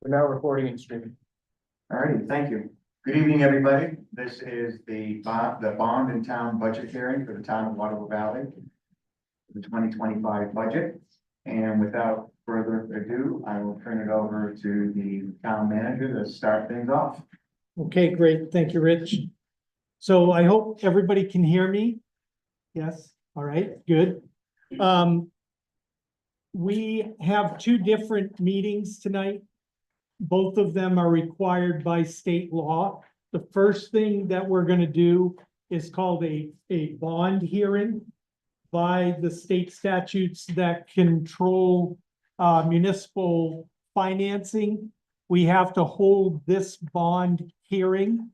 We're now recording and streaming. All righty, thank you. Good evening, everybody. This is the bond and town budget hearing for the town of Waterville Valley, the 2025 budget. And without further ado, I will turn it over to the town manager to start things off. Okay, great. Thank you, Rich. So I hope everybody can hear me. Yes, all right, good. We have two different meetings tonight. Both of them are required by state law. The first thing that we're going to do is called a bond hearing by the state statutes that control municipal financing. We have to hold this bond hearing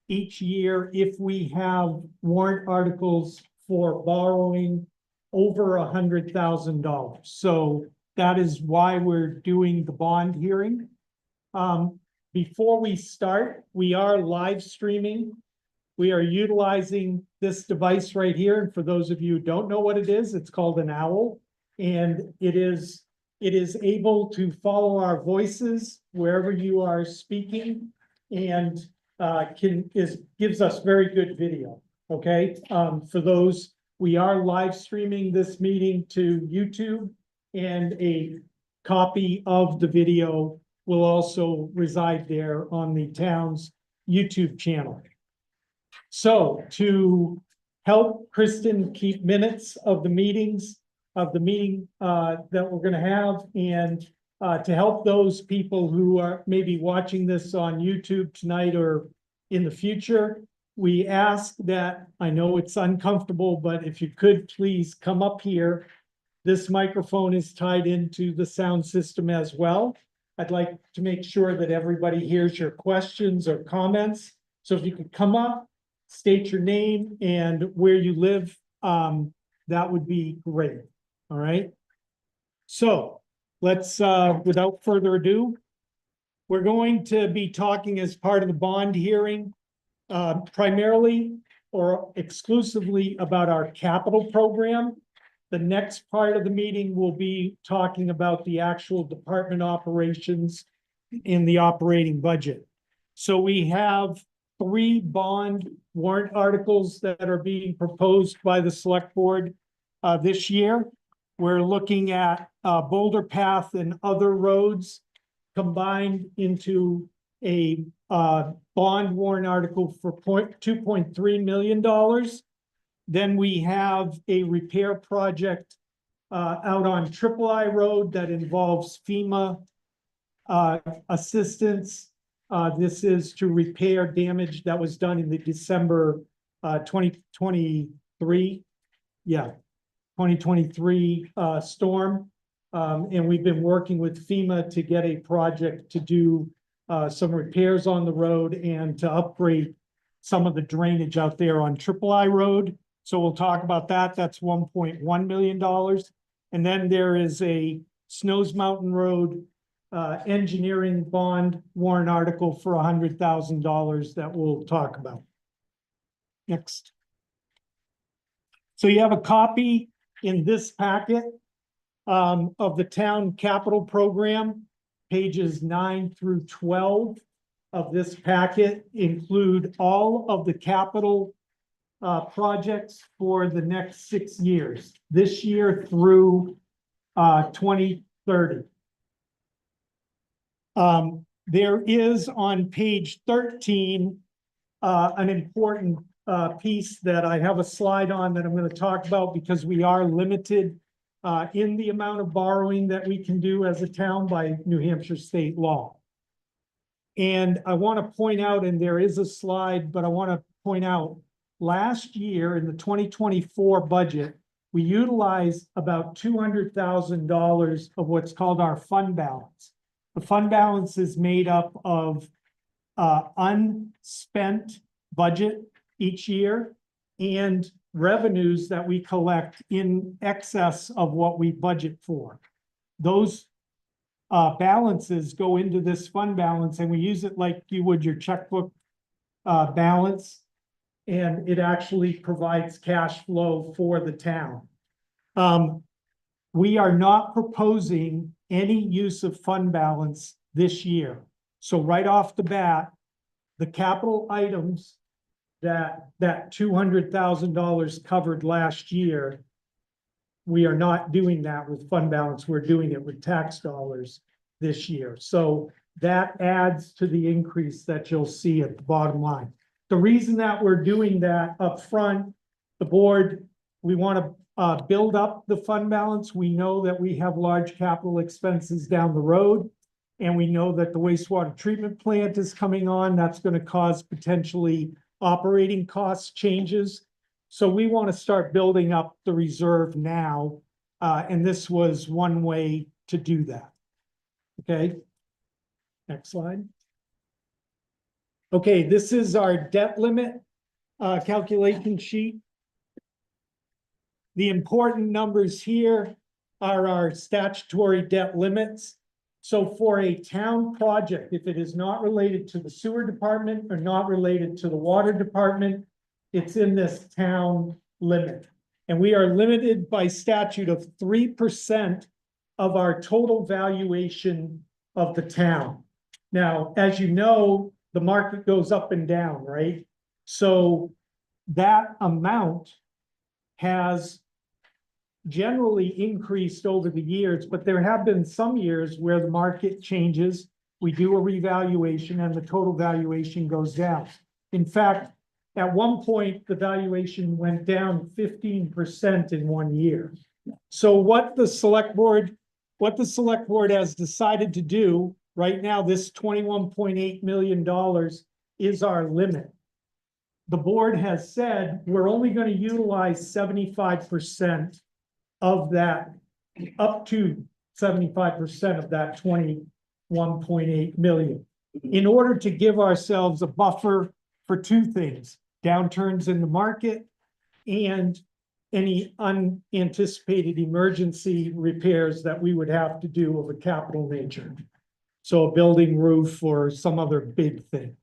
each year if we have warrant articles for borrowing over $100,000. So that is why we're doing the bond hearing. Before we start, we are live streaming. We are utilizing this device right here. And for those of you who don't know what it is, it's called an owl. And it is able to follow our voices wherever you are speaking and gives us very good video. Okay. For those, we are live streaming this meeting to YouTube, and a copy of the video will also reside there on the town's YouTube channel. So to help Kristen keep minutes of the meetings, that we're going to have, and to help those people who are maybe watching this on YouTube tonight or in the future, we ask that, I know it's uncomfortable, but if you could please come up here. This microphone is tied into the sound system as well. I'd like to make sure that everybody hears your questions or comments. So if you could come up, state your name and where you live, that would be great. All right. So let's, without further ado, we're going to be talking as part of the bond hearing, primarily or exclusively about our capital program. The next part of the meeting will be talking about the actual department operations in the operating budget. So we have 3 bond warrant articles that are being proposed by the select board this year. We're looking at Boulder Path and other roads combined into a bond warrant article for $2.3 million. Then we have a repair project out on Triple I Road that involves FEMA assistance. This is to repair damage that was done in the December 2023. Yeah, 2023 storm. And we've been working with FEMA to get a project to do some repairs on the road and to upgrade some of the drainage out there on Triple I Road. So we'll talk about that. That's $1.1 million. And then there is a Snows Mountain Road engineering bond warrant article for $100,000 that we'll talk about. Next. So you have a copy in this packet of the town capital program. Pages 9 through 12 of this packet include all of the capital projects for the next 6 years, this year through 2030. There is on page 13 an important piece that I have a slide on that I'm going to talk about, because we are limited in the amount of borrowing that we can do as a town by New Hampshire state law. And I want to point out, and there is a slide, but I want to point out, last year in the 2024 budget, we utilized about $200,000 of what's called our fund balance. The fund balance is made up of unspent budget each year and revenues that we collect in excess of what we budget for. Those balances go into this fund balance, and we use it like you would your checkbook balance, and it actually provides cash flow for the town. We are not proposing any use of fund balance this year. So right off the bat, the capital items that $200,000 covered last year, we are not doing that with fund balance. We're doing it with tax dollars this year. So that adds to the increase that you'll see at the bottom line. The reason that we're doing that up front, the board, we want to build up the fund balance. We know that we have large capital expenses down the road. And we know that the wastewater treatment plant is coming on. That's going to cause potentially operating cost changes. So we want to start building up the reserve now. And this was one way to do that. Okay. Next slide. Okay, this is our debt limit calculation sheet. The important numbers here are our statutory debt limits. So for a town project, if it is not related to the sewer department or not related to the water department, it's in this town limit. And we are limited by statute of 3% of our total valuation of the town. Now, as you know, the market goes up and down, right? So that amount has generally increased over the years, but there have been some years where the market changes. We do a revaluation and the total valuation goes down. In fact, at one point, the valuation went down 15% in 1 year. So what the select board has decided to do right now, this $21.8 million is our limit. The board has said we're only going to utilize 75% of that, up to 75% of that 21.8 million, in order to give ourselves a buffer for two things: downturns in the market and any unanticipated emergency repairs that we would have to do of a capital nature. So a building, roof, or some other big thing.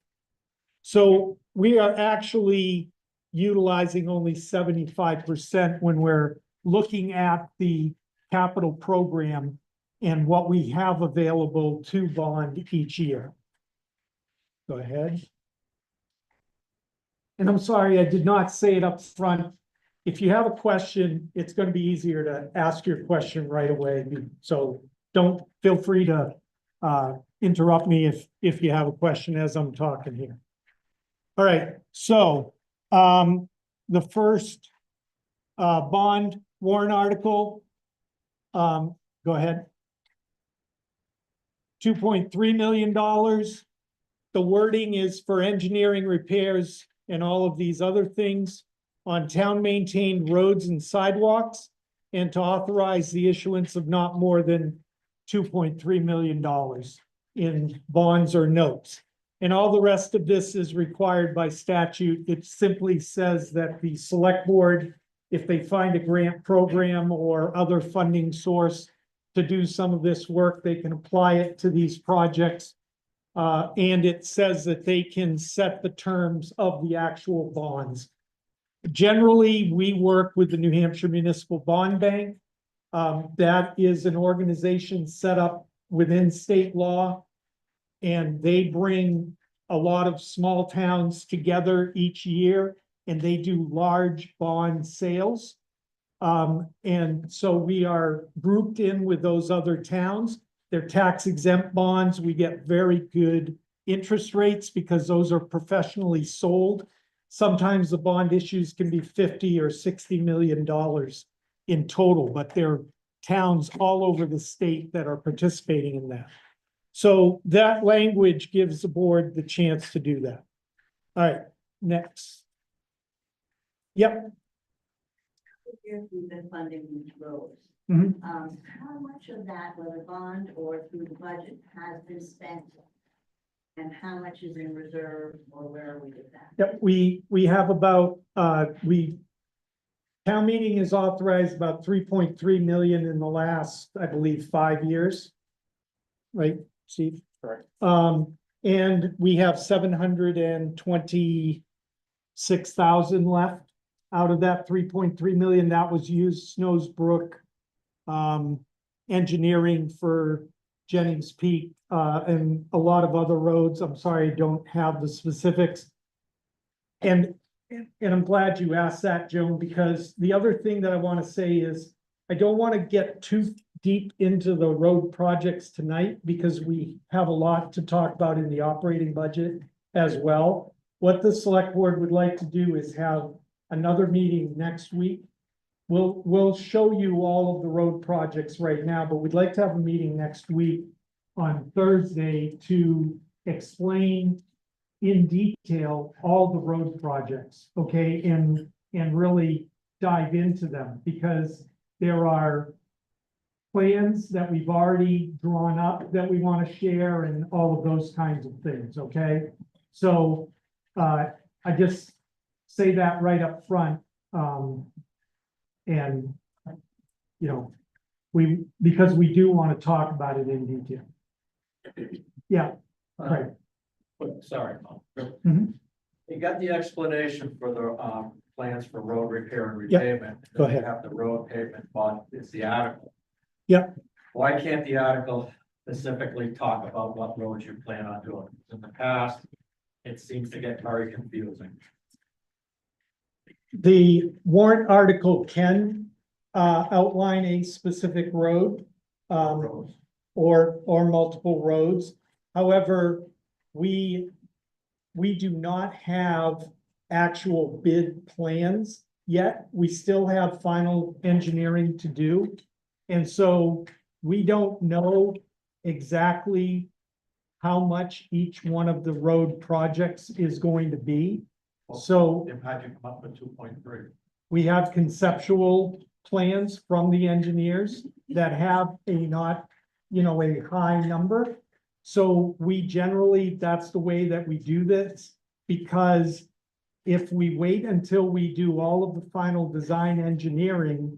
So we are actually utilizing only 75% when we're looking at the capital program and what we have available to bond each year. Go ahead. And I'm sorry, I did not say it up front. If you have a question, it's going to be easier to ask your question right away. So don't feel free to interrupt me if you have a question as I'm talking here. All right, so the first bond warrant article, go ahead. $2.3 million. The wording is for engineering repairs and all of these other things on town maintained roads and sidewalks, and to authorize the issuance of not more than $2.3 million in bonds or notes. And all the rest of this is required by statute. It simply says that the select board, if they find a grant program or other funding source to do some of this work, they can apply it to these projects. And it says that they can set the terms of the actual bonds. Generally, we work with the New Hampshire Municipal Bond Bank. That is an organization set up within state law, and they bring a lot of small towns together each year, and they do large bond sales. And so we are grouped in with those other towns. They're tax exempt bonds. We get very good interest rates because those are professionally sold. Sometimes the bond issues can be $50 or $60 million in total, but there are towns all over the state that are participating in that. So that language gives the board the chance to do that. All right, next. Yep. Years we've been funding these roads. Mhm. How much of that, whether bond or through the budget, has been spent? And how much is in reserve, or where are we with that? Yep, we have about, town meeting has authorized about 3.3 million in the last, I believe, 5 years. Right, Steve? Correct. And we have 726,000 left out of that 3.3 million. That was used Snowsbrook engineering for Jennings Peak, and a lot of other roads. I'm sorry, I don't have the specifics. And I'm glad you asked that, Joan, because the other thing that I want to say is I don't want to get too deep into the road projects tonight because we have a lot to talk about in the operating budget as well. What the select board would like to do is have another meeting next week. We'll show you all of the road projects right now, but we'd like to have a meeting next week on Thursday to explain in detail all the road projects, okay, and really dive into them, because there are plans that we've already drawn up that we want to share and all of those kinds of things, okay? So, I just say that right up front, and, you know, because we do want to talk about it in detail. Yeah, right. Sorry. Mhm. You got the explanation for the plans for road repair and Yep. repavement. Go Then you ahead. have the road pavement, but it's the article. Yep. Why can't the article specifically talk about what roads you plan on doing? In the past, it seems to get very confusing. The warrant article can outline a specific road, Roads. or multiple roads. However, we do not have actual bid plans yet. We still have final engineering to do. And so we don't know exactly how much each one of the road projects is going to be. So Then how'd you come up with 2.3? we have conceptual plans from the engineers that have a not, you know, a high number. So we generally, that's the way that we do this, because if we wait until we do all of the final design engineering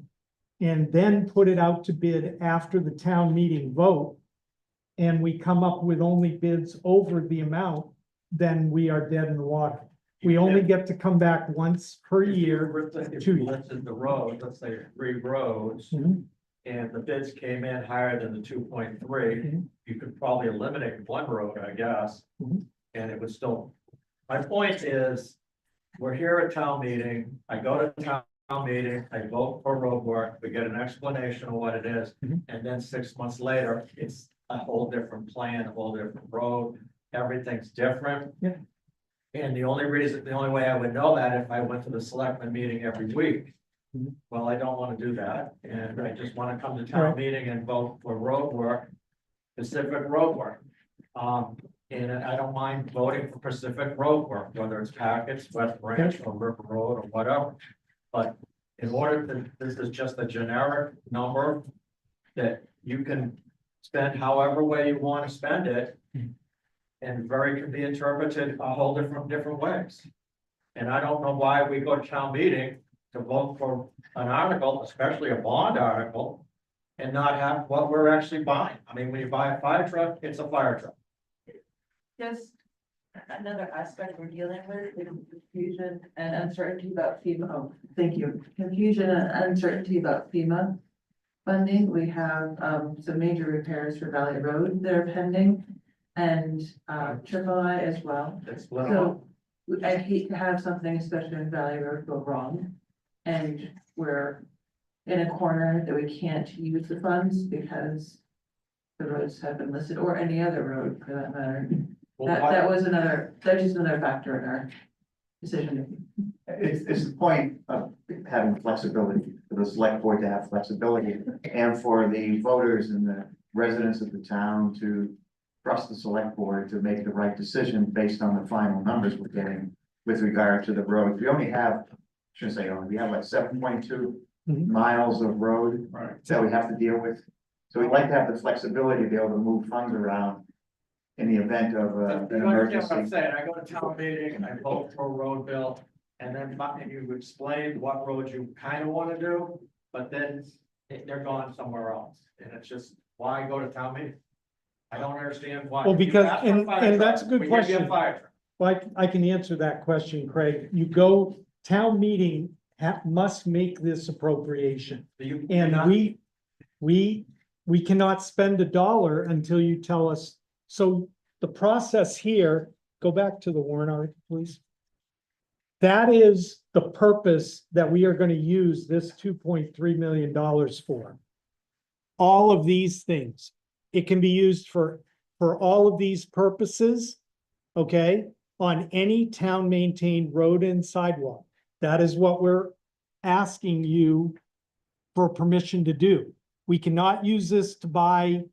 and then put it out to bid after the town meeting vote, and we come up with only bids over the amount, then we are dead in the water. We only get to come back once per year. If 2 you years. listed the roads, let's say 3 roads, Mhm. and the bids came in higher than the 2.3, Mhm. you could probably eliminate one road, I guess. Mhm. And it would still, my point is, we're here at town meeting, I go to town meeting, I vote for road work, we get an explanation of what it is. Mhm. And then 6 months later, it's a whole different plan, a whole different road, everything's different. Yeah. And the only way I would know that if I went to the selectmen meeting every week. Mhm. Well, I don't want to do that, and I just want to come to All right. town meeting and vote for road work, specific road work. And I don't mind voting for specific road work, whether it's Packets, West Branch, or River Road, or whatever. But in order to, this is just a generic number that you can spend however way you want to spend it. And can be interpreted a whole different ways. And I don't know why we go to town meeting to vote for an article, especially a bond article, and not have what we're actually buying. I mean, when you buy a fire truck, it's a fire truck. Just another aspect we're dealing with is confusion and uncertainty about FEMA. Oh, thank you. Confusion and uncertainty about FEMA funding. We have some major repairs for Valley Road that are pending, and Triple I as well. It's split up. So I hate to have something, especially in Valley Road, go wrong. And we're in a corner that we can't use the funds because the roads have been listed, or any other road for that matter. Well, why- That's just another factor in our decision. It's the point of having flexibility, for the select board to have flexibility, and for the voters and the residents of the town to trust the select board to make the right decision based on the final numbers we're getting with regard to the roads. We only have, shouldn't say only, we have like 7.2 Mhm. miles of road Right. that we have to deal with. So we'd like to have the flexibility to be able to move funds around in the event of You an understand what I'm emergency. saying? I go to town meeting, I vote for a road bill, and then you explain what roads you kind of want to do, but then they're gone somewhere else. And it's just, why go to town meeting? I don't understand why. Well, If you because- ask for a and fire that's a truck, good we give you question. fire truck. Well, I can answer that question, Craig. You go, town meeting must make this appropriation. So you- And you're not- we we cannot spend $1 until you tell us. So the process here, go back to the warrant article, please. That is the purpose that we are gonna use this $2.3 million for. All of these things. It can be used for all of these purposes, okay? On any town maintained road and sidewalk. That is what we're asking you for permission to do. We cannot use this to buy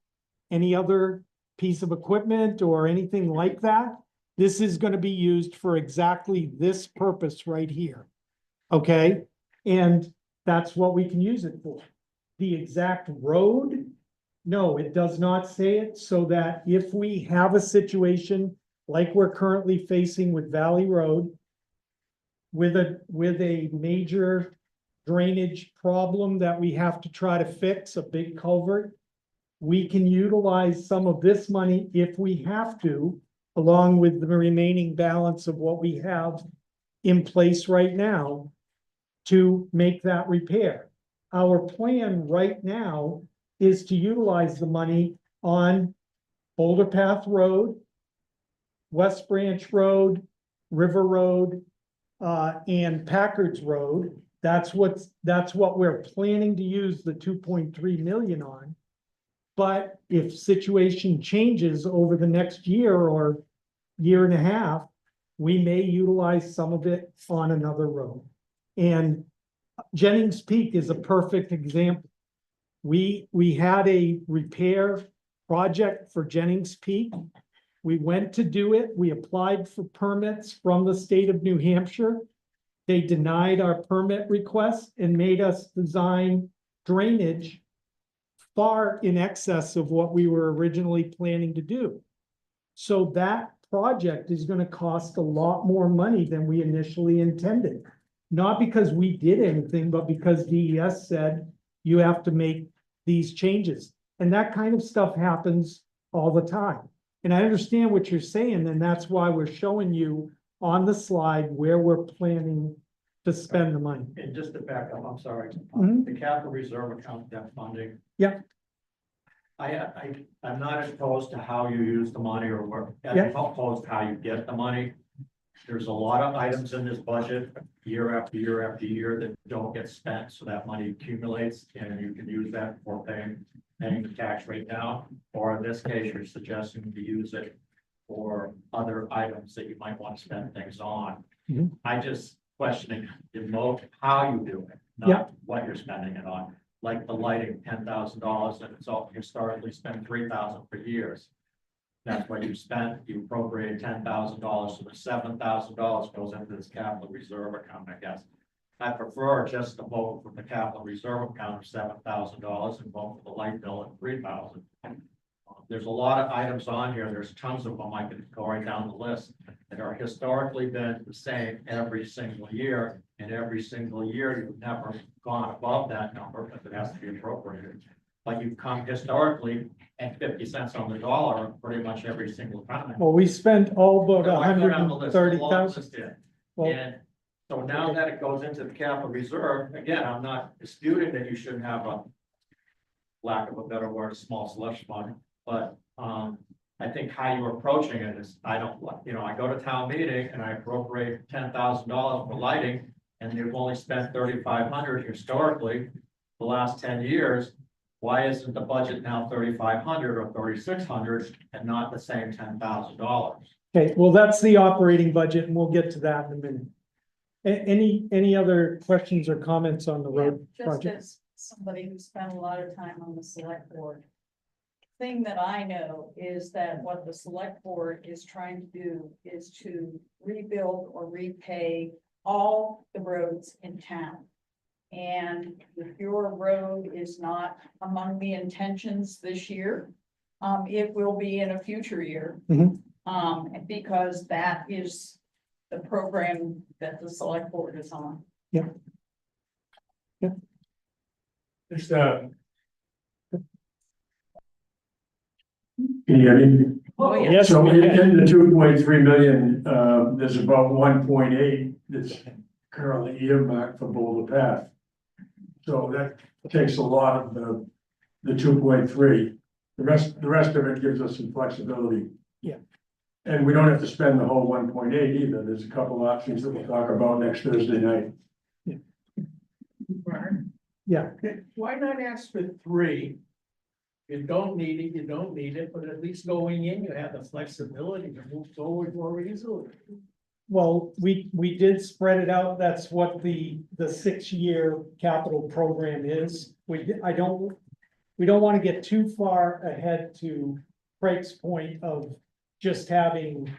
any other piece of equipment or anything like that. This is gonna be used for exactly this purpose right here. Okay, and that's what we can use it for. The exact road, no, it does not say it, so that if we have a situation like we're currently facing with Valley Road, with a major drainage problem that we have to try to fix, a big culvert, we can utilize some of this money if we have to, along with the remaining balance of what we have in place right now to make that repair. Our plan right now is to utilize the money on Boulder Path Road, West Branch Road, River Road, and Packard's Road. That's what we're planning to use the 2.3 million on. But if situation changes over the next year or year and a half, we may utilize some of it on another road. And Jennings Peak is a perfect example. We had a repair project for Jennings Peak. We went to do it. We applied for permits from the state of New Hampshire. They denied our permit request and made us design drainage far in excess of what we were originally planning to do. So that project is going to cost a lot more money than we initially intended. Not because we did anything, but because DES said you have to make these changes. And that kind of stuff happens all the time. And I understand what you're saying, and that's why we're showing you on the slide where we're planning to spend the money. And just to back up, I'm sorry, Mhm. the capital reserve account debt funding. Yeah. I'm not opposed to how you use the money or where, I'm Yeah. opposed to how you get the money. There's a lot of items in this budget, year after year after year, that don't get spent, so that money accumulates, and you can use that for paying the tax rate down. Or in this case, you're suggesting to use it for other items that you might want to spend things on. Mhm. I just questioning the mode, how you do it, Yeah. not what you're spending it on. Like the lighting, $10,000, and it's all historically spent $3,000 for years. That's what you spent, you appropriated $10,000, so the $7,000 goes into this capital reserve account, I guess. I prefer just to vote for the capital reserve account of $7,000 and vote for the light bill at $3,000. There's a lot of items on here, there's tons of them, I could go right down the list, that are historically been the same every single year. And every single year, you've never gone above that number, because it has to be appropriated. But you've come historically at 50 cents on the dollar pretty much every single time. Well, we spent all but So I go down the list, a long 130,000. list here. Well, And so now that it goes into the capital reserve, again, I'm not disputing that you shouldn't have a, lack of a better word, a small slush fund, but, I think how you're approaching it is, I don't, I go to town meeting and I appropriate $10,000 for lighting, and they've only spent 3,500 historically, the last 10 years. Why isn't the budget now 3,500 or 3,600 and not the same $10,000? Okay, well, that's the operating budget, and we'll get to that in a minute. Any other questions or comments on the road Just project? as somebody who spent a lot of time on the select board. Thing that I know is that what the select board is trying to do is to rebuild or repay all the roads in town. And if your road is not among the intentions this year, it will be in a future year. Mhm. Because that is the program that the select board is on. Just, can you hear me? Oh, yeah. Yes, So we in can. the 2.3 million, there's about 1.8 that's currently earmarked for Boulder Path. So that takes a lot of the the 2.3. The rest of it gives us some flexibility. Yeah. And we don't have to spend the whole 1.8 either. There's a couple of options that we'll talk about next Thursday night. Yeah, Why not ask for three? You don't need it, you don't need it, but at least going in, you have the flexibility to move forward more easily. well, we did spread it out. That's what the 6-year capital program is. We don't want to get too far ahead to Craig's point of just having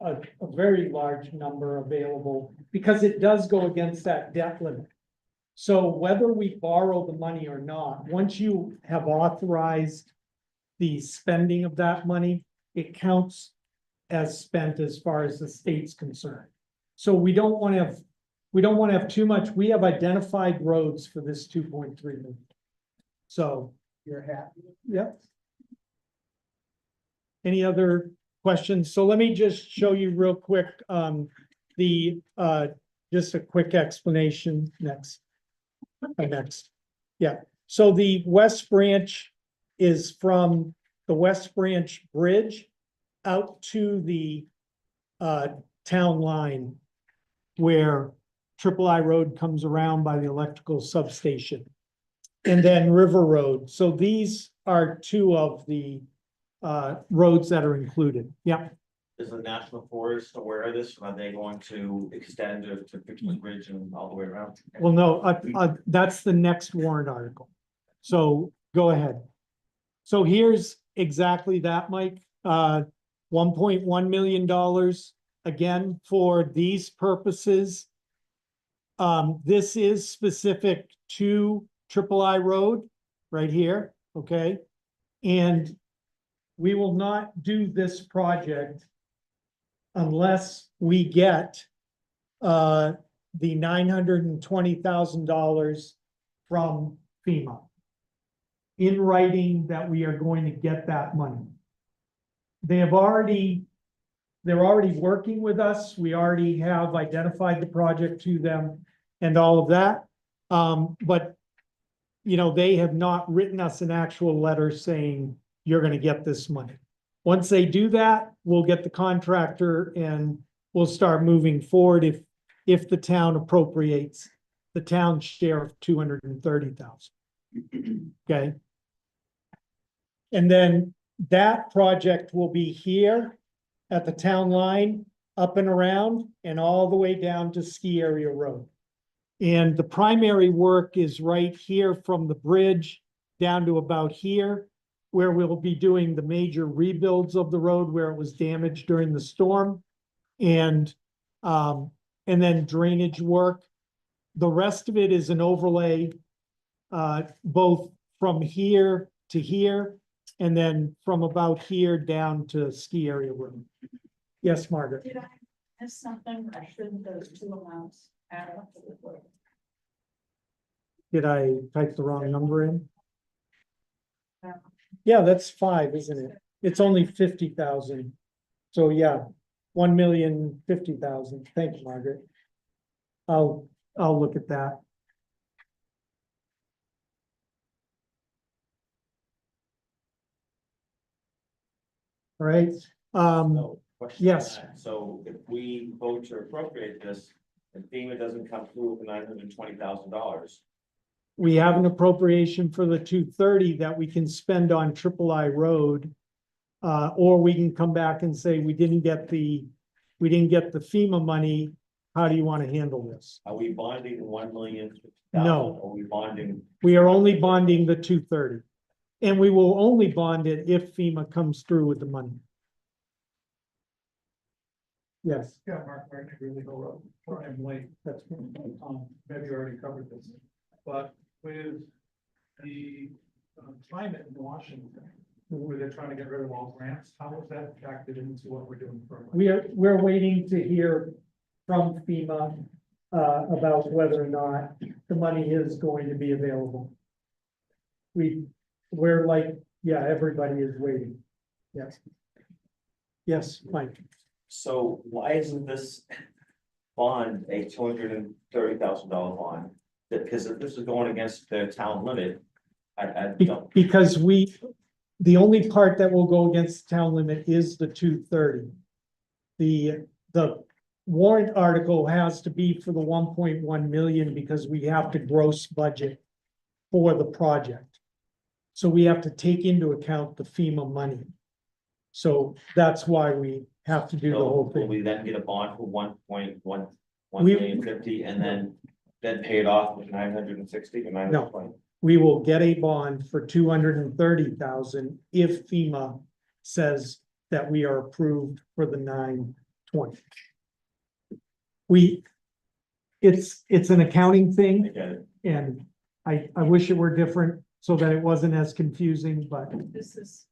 a very large number available, because it does go against that debt limit. So whether we borrow the money or not, once you have authorized the spending of that money, it counts as spent as far as the state's concerned. So we don't want to have too much. We have identified roads for this 2.3 million. So, You're happy. yep. Any other questions? So let me just show you real quick, just a quick explanation next. Next, yeah, so the West Branch is from the West Branch Bridge out to the town line where I Road comes around by the electrical substation. And then River Road, so these are two of the roads that are included, yeah. Is the National Forest aware of this? Are they going to extend it to Victory Bridge and all the way around? Well, no, that's the next warrant article. So go ahead. So here's exactly that, Mike. $1.1 million, again, for these purposes. This is specific to I Road right here, okay? And we will not do this project unless we get the $920,000 from FEMA in writing that we are going to get that money. They're already working with us. We already have identified the project to them and all of that. But you know, they have not written us an actual letter saying you're going to get this money. Once they do that, we'll get the contractor and we'll start moving forward if the town appropriates the town's share of $230,000. Okay. And then that project will be here at the town line, up and around, and all the way down to Ski Area Road. And the primary work is right here from the bridge down to about here, where we'll be doing the major rebuilds of the road where it was damaged during the storm. And then drainage work. The rest of it is an overlay, both from here to here, and then from about here down to Ski Area Road. Yes, Margaret? Did I miss something? I shouldn't, those two amounts add up to the total. Did I type the wrong number in? Yeah, that's 5, isn't it? It's only 50,000. So yeah, 1,050,000. Thank you, Margaret. I'll look at that. All right, No, question on yes. that. So if we vote to appropriate this, and FEMA doesn't come through with $920,000, We have an appropriation for the 230 that we can spend on I Road. Or we can come back and say, we didn't get the FEMA money. How do you want to handle this? are we bonding 1,050,000? No. Or are we bonding? We are only bonding the 230. And we will only bond it if FEMA comes through with the money. Yes, Yeah, Mark, I really go up, I'm late, that's, maybe you already covered this, but with the climate in Washington, where they're trying to get rid of all grants, how is that factored into what we're doing for? we're waiting to hear from FEMA about whether or not the money is going to be available. We're like, yeah, everybody is waiting. Yes. Yes, Mike. So why isn't this bond a $230,000 bond? Because if this is going against the town limit, Because the only part that will go against the town limit is the 230. The warrant article has to be for the 1.1 million because we have to gross budget for the project. So we have to take into account the FEMA money. So that's why we have to do the So whole will thing. we then get a bond for 1.1 We- 1,050,000 and then pay it off with 960 or 920? We will get a bond for 230,000 if FEMA says that we are approved for the 920. It's an accounting I thing, get it. and I wish it were different so that it wasn't as confusing, but This is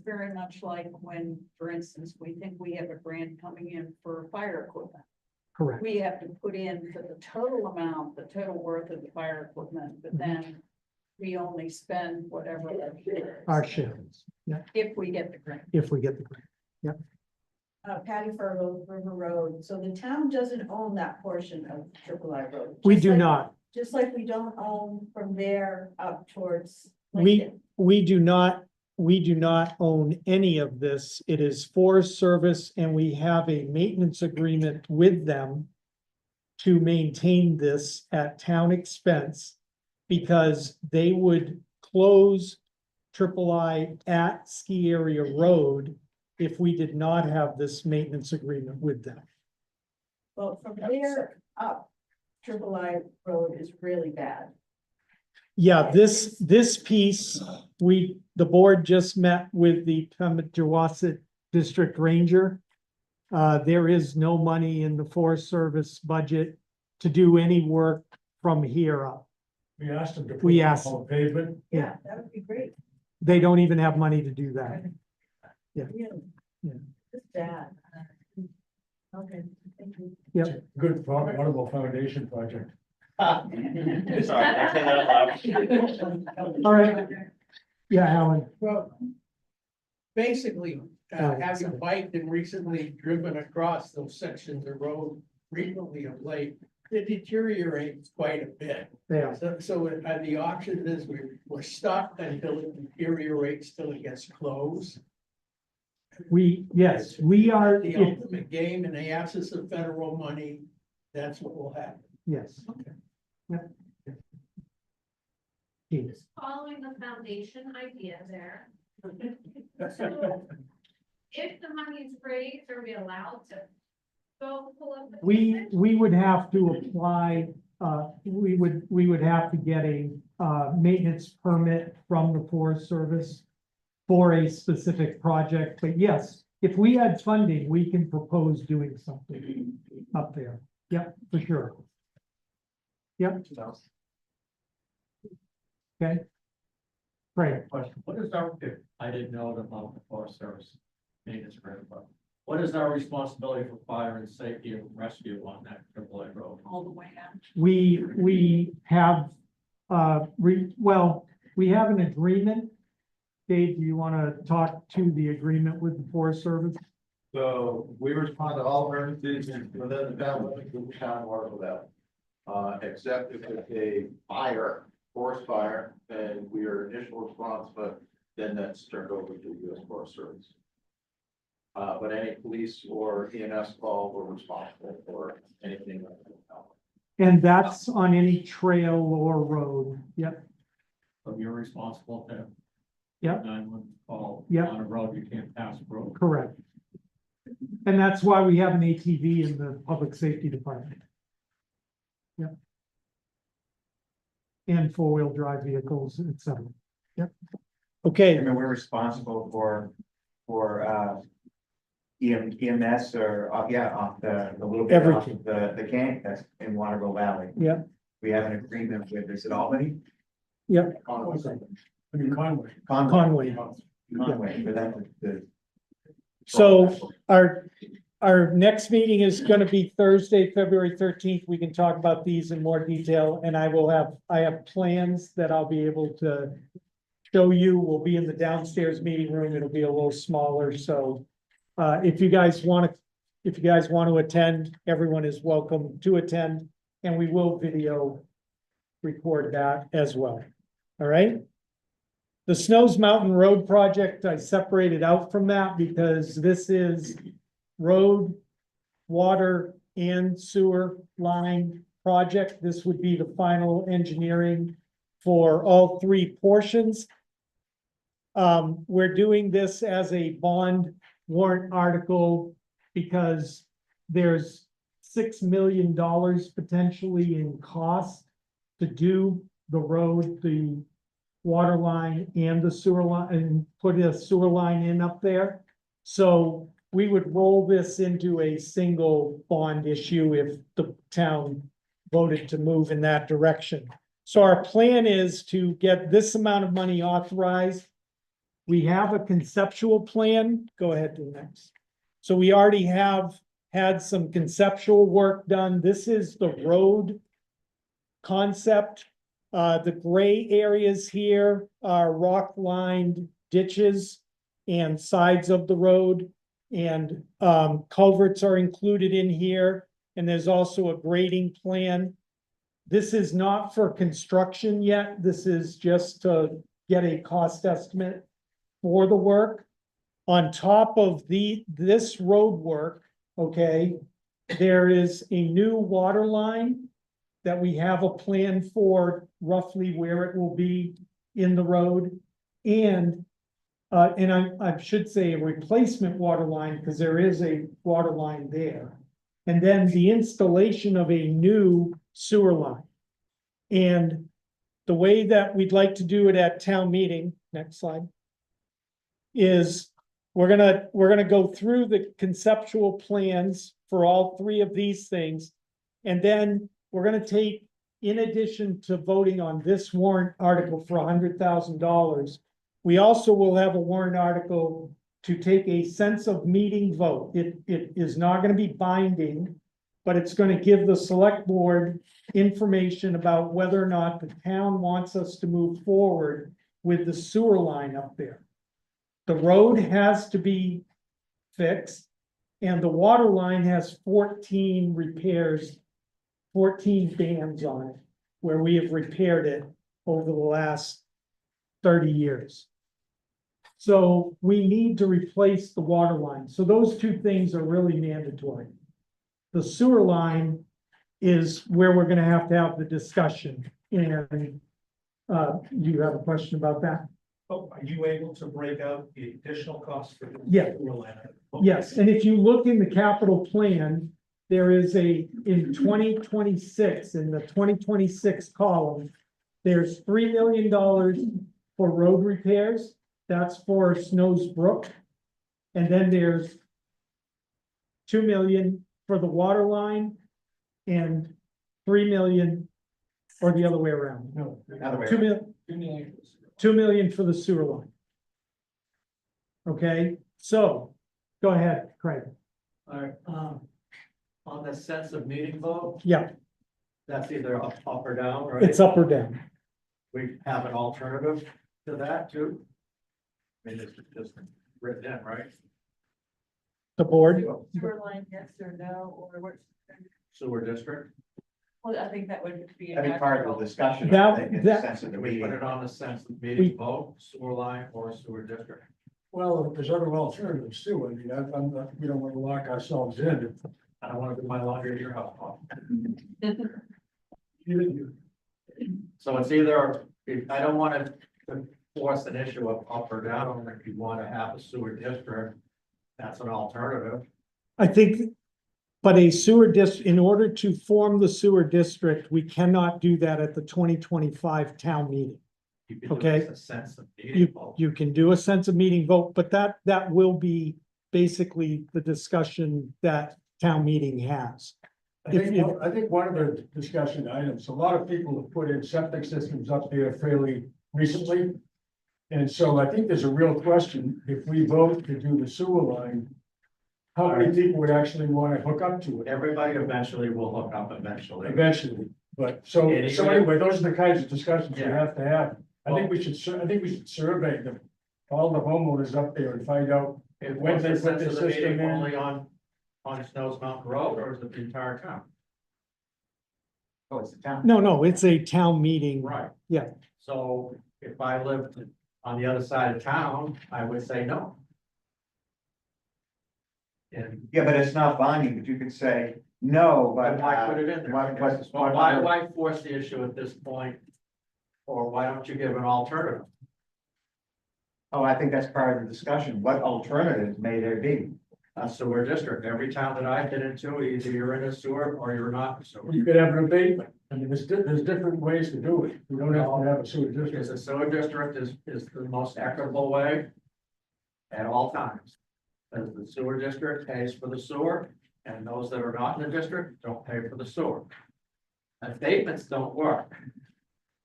very much like when, for instance, we think we have a grant coming in for fire equipment. correct. We have to put in for the total amount, the total worth of the fire equipment, but then we only spend whatever Our share, if we get the grant. if we get the grant. Patty Fergal, River Road, so the town doesn't own that portion of Triple I Road. We just do like- not, Just like we don't own from there up towards We- Lincoln. we do not own any of this. It is Forest Service, and we have a maintenance agreement with them to maintain this at town expense, because they would close Triple I at Ski Area Road if we did not have this maintenance agreement with them. Well, from there up, Triple I Road is really bad. Yeah, this piece, the board just met with the Pemigewasset District Ranger. There is no money in the Forest Service budget to do any work from here up. We asked them to. We asked. On pavement. Yeah. That would be great. They don't even have money to do that. Really. Yeah. It's bad. Okay, thank you. Good, Waterville Foundation project. Sorry, I say that out loud. All right. Yeah, Alan. Well, basically, Oh, having sorry. biked and recently driven across those sections of road frequently of late, it deteriorates quite a bit. Yeah, So the option is we're stuck until it deteriorates till it gets closed. yes, we are, The ultimate game in the absence of federal money, that's what will happen. yes. Yep. Keith. Just following the foundation idea there. So if the money is raised, are we allowed to go pull up? the We would have to apply, we would have to get a, maintenance permit from the Forest Service for a specific project, but yes, if we had funding, we can propose doing something up there. Yep, for sure. Yep. Okay. Great. Question, what is our, I didn't know about the Forest Service maintenance grant, but what is our responsibility for fire and safety and rescue on that AAA road? All the way out. We have, we have an agreement. Dave, do you want to talk to the agreement with the Forest Service? So we respond to all emergencies within the town, within the town of Waterville. Except if it's a fire, forest fire, then we are initial response, but then that's turned over to the U.S. Forest Service. But any police or EMS call, we're responsible for anything like that. And that's on any trail or road. Yep, So you're responsible to. Yep. 911 call. Yep. On a road you can't pass a road. correct. And that's why we have an ATV in the Public Safety Department. Yep. And four-wheel drive vehicles, et cetera. Yep. I Okay, mean, we're responsible for EMS or, off the little bit off Everything. the camp that's in Waterville Valley. Yep. We have an agreement with, is it Albany? Yep. Conway. I mean, Conway. Conway. Conway, for that, So our next meeting is gonna be Thursday, February 13th. We can talk about these in more detail, and I have plans that I'll be able to show you. We'll be in the downstairs meeting room. It'll be a little smaller, so if you guys want to attend, everyone is welcome to attend, and we will video record that as well. All right? The Snows Mountain Road project, I separated out from that because this is road, water and sewer line project. This would be the final engineering for all three portions. We're doing this as a bond warrant article because there's $6 million potentially in cost to do the road, the water line and the sewer line, and put a sewer line in up there. So we would roll this into a single bond issue if the town voted to move in that direction. So our plan is to get this amount of money authorized. We have a conceptual plan. Go ahead to the next. So we already have had some conceptual work done. This is the road concept. The gray areas here are rock-lined ditches and sides of the road. And culverts are included in here. And there's also a grading plan. This is not for construction yet. This is just to get a cost estimate for the work. On top of this road work, okay, there is a new water line that we have a plan for roughly where it will be in the road. And I should say a replacement water line because there is a water line there. And then the installation of a new sewer line. And the way that we'd like to do it at town meeting, next slide, is we're gonna go through the conceptual plans for all three of these things. And then we're gonna take, in addition to voting on this warrant article for $100,000, we also will have a warrant article to take a sense of meeting vote. It is not gonna be binding, but it's gonna give the select board information about whether or not the town wants us to move forward with the sewer line up there. The road has to be fixed, and the water line has 14 repairs, 14 bands on it, where we have repaired it over the last 30 years. So we need to replace the water line. So those two things are really mandatory. The sewer line is where we're gonna have to have the discussion. And you have a question about that? Oh, are you able to break out the additional costs for? Yeah. Yes, and if you look in the capital plan, there is in 2026, in the 2026 column, there's $3 million for road repairs. That's for Snows Brook. And then there's 2 million for the water line and 3 million, or the other way around. No, Other way 2 around. million. 2 million for the sewer line. Okay, so go ahead, Craig. All right, on the sense of meeting vote, Yeah, that's either up or down, right? it's up or down. We have an alternative to that too. I mean, it's just written in, right? The board, Sewer line, yes or no, or what? Sewer district. Well, I think that would be. That'd be part of the discussion, I That- think, in the that- sense of the Do we put meeting. it on the sense of We- meeting vote, sewer line or sewer district? Well, there's other alternatives too. I mean, I'm not, we don't want to lock ourselves in. I don't want to do my laundry at your house, Paul. So it's either, I don't want to force an issue of up or down, if you want to have a sewer district, that's an alternative. I think, but a sewer in order to form the sewer district, we cannot do that at the 2025 town meeting. You could do Okay. it as a sense of meeting vote. You can do a sense of meeting vote, but that will be basically the discussion that town meeting has. I think one of the discussion items, a lot of people have put in septic systems up there fairly recently. And so I think there's a real question, if we vote to do the sewer line, how many people would actually want to hook up to it Everybody eventually will hook up eventually. eventually? But so anyway, those are the kinds of discussions we Yeah. have to have. I think we should survey them, all the homeowners up there and find out It when was they the put sense the of the system meeting in. only on Snows Mountain Road, or is it the entire town? Oh, it's the town. No, it's a town meeting. Right. Yeah. So if I lived On the other side of town, I would say no. And Yeah, but it's not binding, but you could say, no, but. then why put it in there? Well, why force the issue at this point? Or why don't you give an alternative? Oh, I think that's part of the discussion. What alternatives may there be? A sewer district, every town that I've been into, either you're in a sewer or you're not in a sewer. You could have an abatement. I mean, there's different ways to do it. You don't have to have a sewer Because district. a sewer district is the most equitable way at all times. Because the sewer district pays for the sewer, and those that are not in the district don't pay for the sewer. Abatements don't work.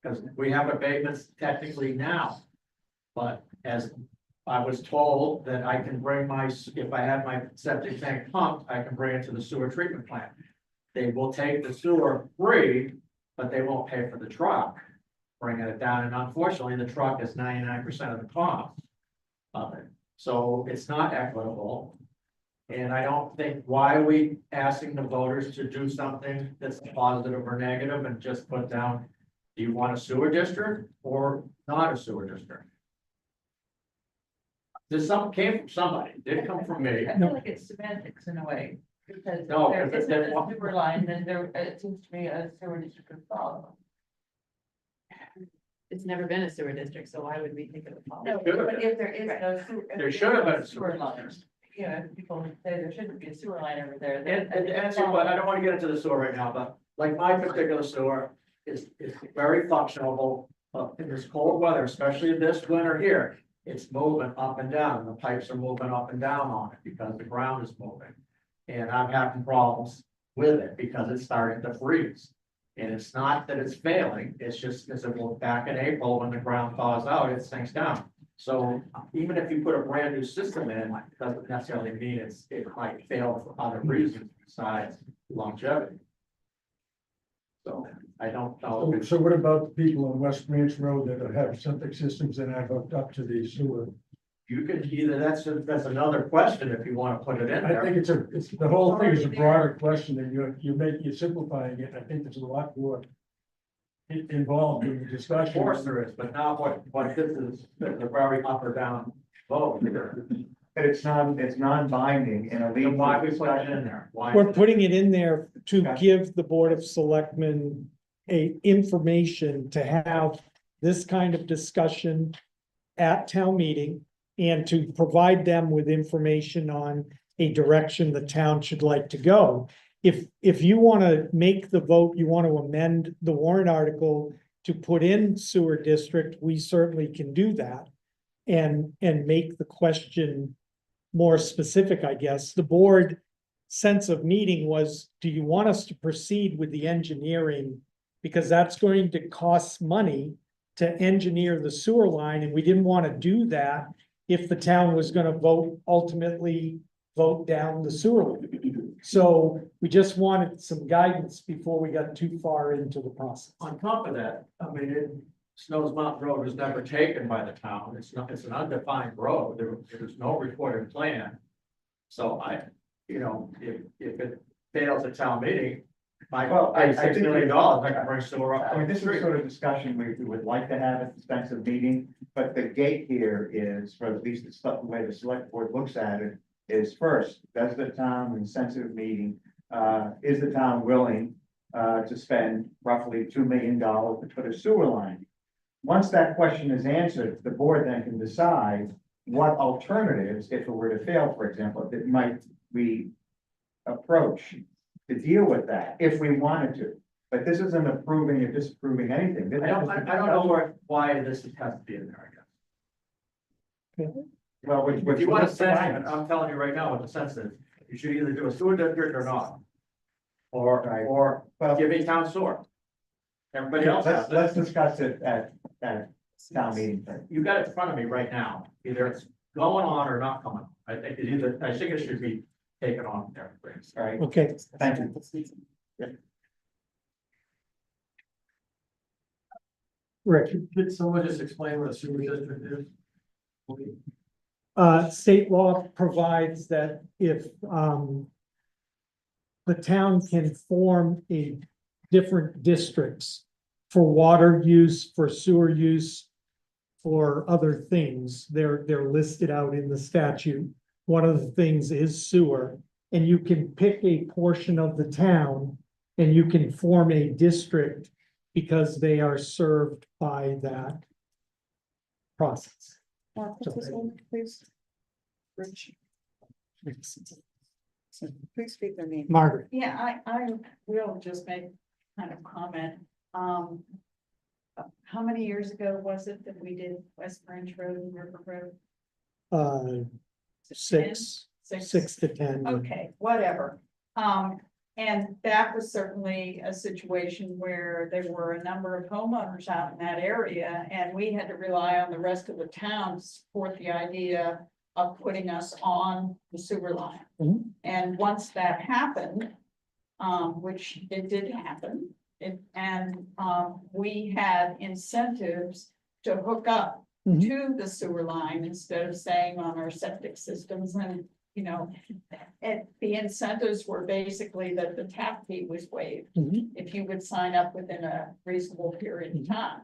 Because we have abatements technically now. But as I was told that I can bring if I have my septic tank pumped, I can bring it to the sewer treatment plant. They will take the sewer free, but they won't pay for the truck, bringing it down, and unfortunately, the truck is 99% of the cost of it. So it's not equitable. And I don't think, why are we asking the voters to do something that's positive or negative and just put down, do you want a sewer district or not a sewer district? This came from somebody, it didn't come from me. I feel like it's semantics in a way, because No, there because isn't then a sewer line, then it seems to me a sewer district could follow. It's never been a sewer district, so why would we think of a policy? No, Should have but if there is no sewer. if There should have been a sewer sewer line, you know, if people say there shouldn't be a sewer line over there. And, then I think and it's so, but I following. don't wanna get into the sewer right now, but like my particular sewer is very functional. In this cold weather, especially this winter here, it's moving up and down, the pipes are moving up and down on it because the ground is moving. And I'm having problems with it because it's starting to freeze. And it's not that it's failing, it's just because it will back in April when the ground thaws out, it sinks down. So even if you put a brand new system in, it doesn't necessarily mean it might fail for other reasons besides longevity. So I don't know. So what about the people on West Branch Road that have septic systems that are hooked up to the sewer? You could either, that's another question if you want to put it in I there. think it's the whole thing is a broader question and you're simplifying it. I think there's a lot more involved in the Of discussion. course there is, but not what this is, a very up or down vote. But it's non-binding and a Then why we put it in there? Why? We're putting it in there to give the Board of Selectmen information to have this kind of discussion at town meeting and to provide them with information on a direction the town should like to go. If you want to make the vote, you want to amend the warrant article to put in sewer district, we certainly can do that. And make the question more specific, I guess. The board sense of meeting was, do you want us to proceed with the engineering? Because that's going to cost money to engineer the sewer line, and we didn't want to do that if the town was going to ultimately vote down the sewer line. So we just wanted some guidance before we got too far into the process. On top of that, I mean, Snows Mountain Road was never taken by the town. It's an undefined road. There's no recorded plan. So if it fails at town meeting, Well, I I $6 think- million, I can bring sewer up. I mean, this is the sort of discussion we would like to have at the expensive meeting, but the gate here is, for at least the way the select board looks at it, is first, does the town in sensitive meeting, is the town willing to spend roughly $2 million to put a sewer line? Once that question is answered, the board then can decide what alternatives, if it were to fail, for example, that might we approach to deal with that, if we wanted to. But this isn't approving or disapproving anything. I don't know why this has to be in there, I guess. Well, If you want to sense it, I'm telling you right now what the sense is. You should either do a sewer district or not. Or give a town sewer. Everybody else has that. Let's discuss it at town meeting. You got it in front of me right now. Either it's going on or not coming. I think it should be taken on there. All right, Okay, thank you. Rick, Could someone just explain what a sewer district is? state law provides that if, the town can form different districts for water use, for sewer use, or other things. They're listed out in the statute. One of the things is sewer, and you can pick a portion of the town and you can form a district because they are served by that process. What's this one, please? Rich, please speak their name. Margaret, Yeah, I will just make kind of comment. How many years ago was it that we did West Branch Road and River Road? Six to 10. Okay, whatever. And that was certainly a situation where there were a number of homeowners out in that area, and we had to rely on the rest of the town to support the idea of putting us on the sewer line. Mhm. And once that happened, which it did happen, we had incentives to hook up Mhm. to the sewer line instead of staying on our septic systems and, you know, the incentives were basically that the tap fee was waived Mhm. if you would sign up within a reasonable period of time.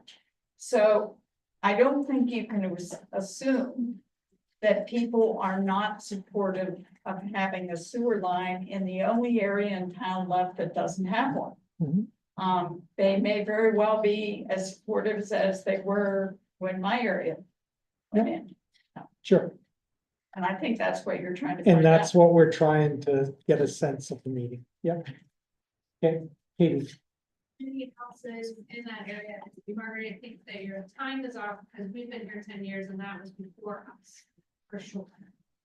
So I don't think you can assume that people are not supportive of having a sewer line in the only area in town left that doesn't have one. Mhm. They may very well be as supportive as they were when my area went in. Sure, And I think that's what you're trying to find out. and that's what we're trying to get a sense of the meeting. Yep. Okay, Katie. Many houses in that area, Margaret, I think that your time is off, because we've been here 10 years and that was before us, for sure.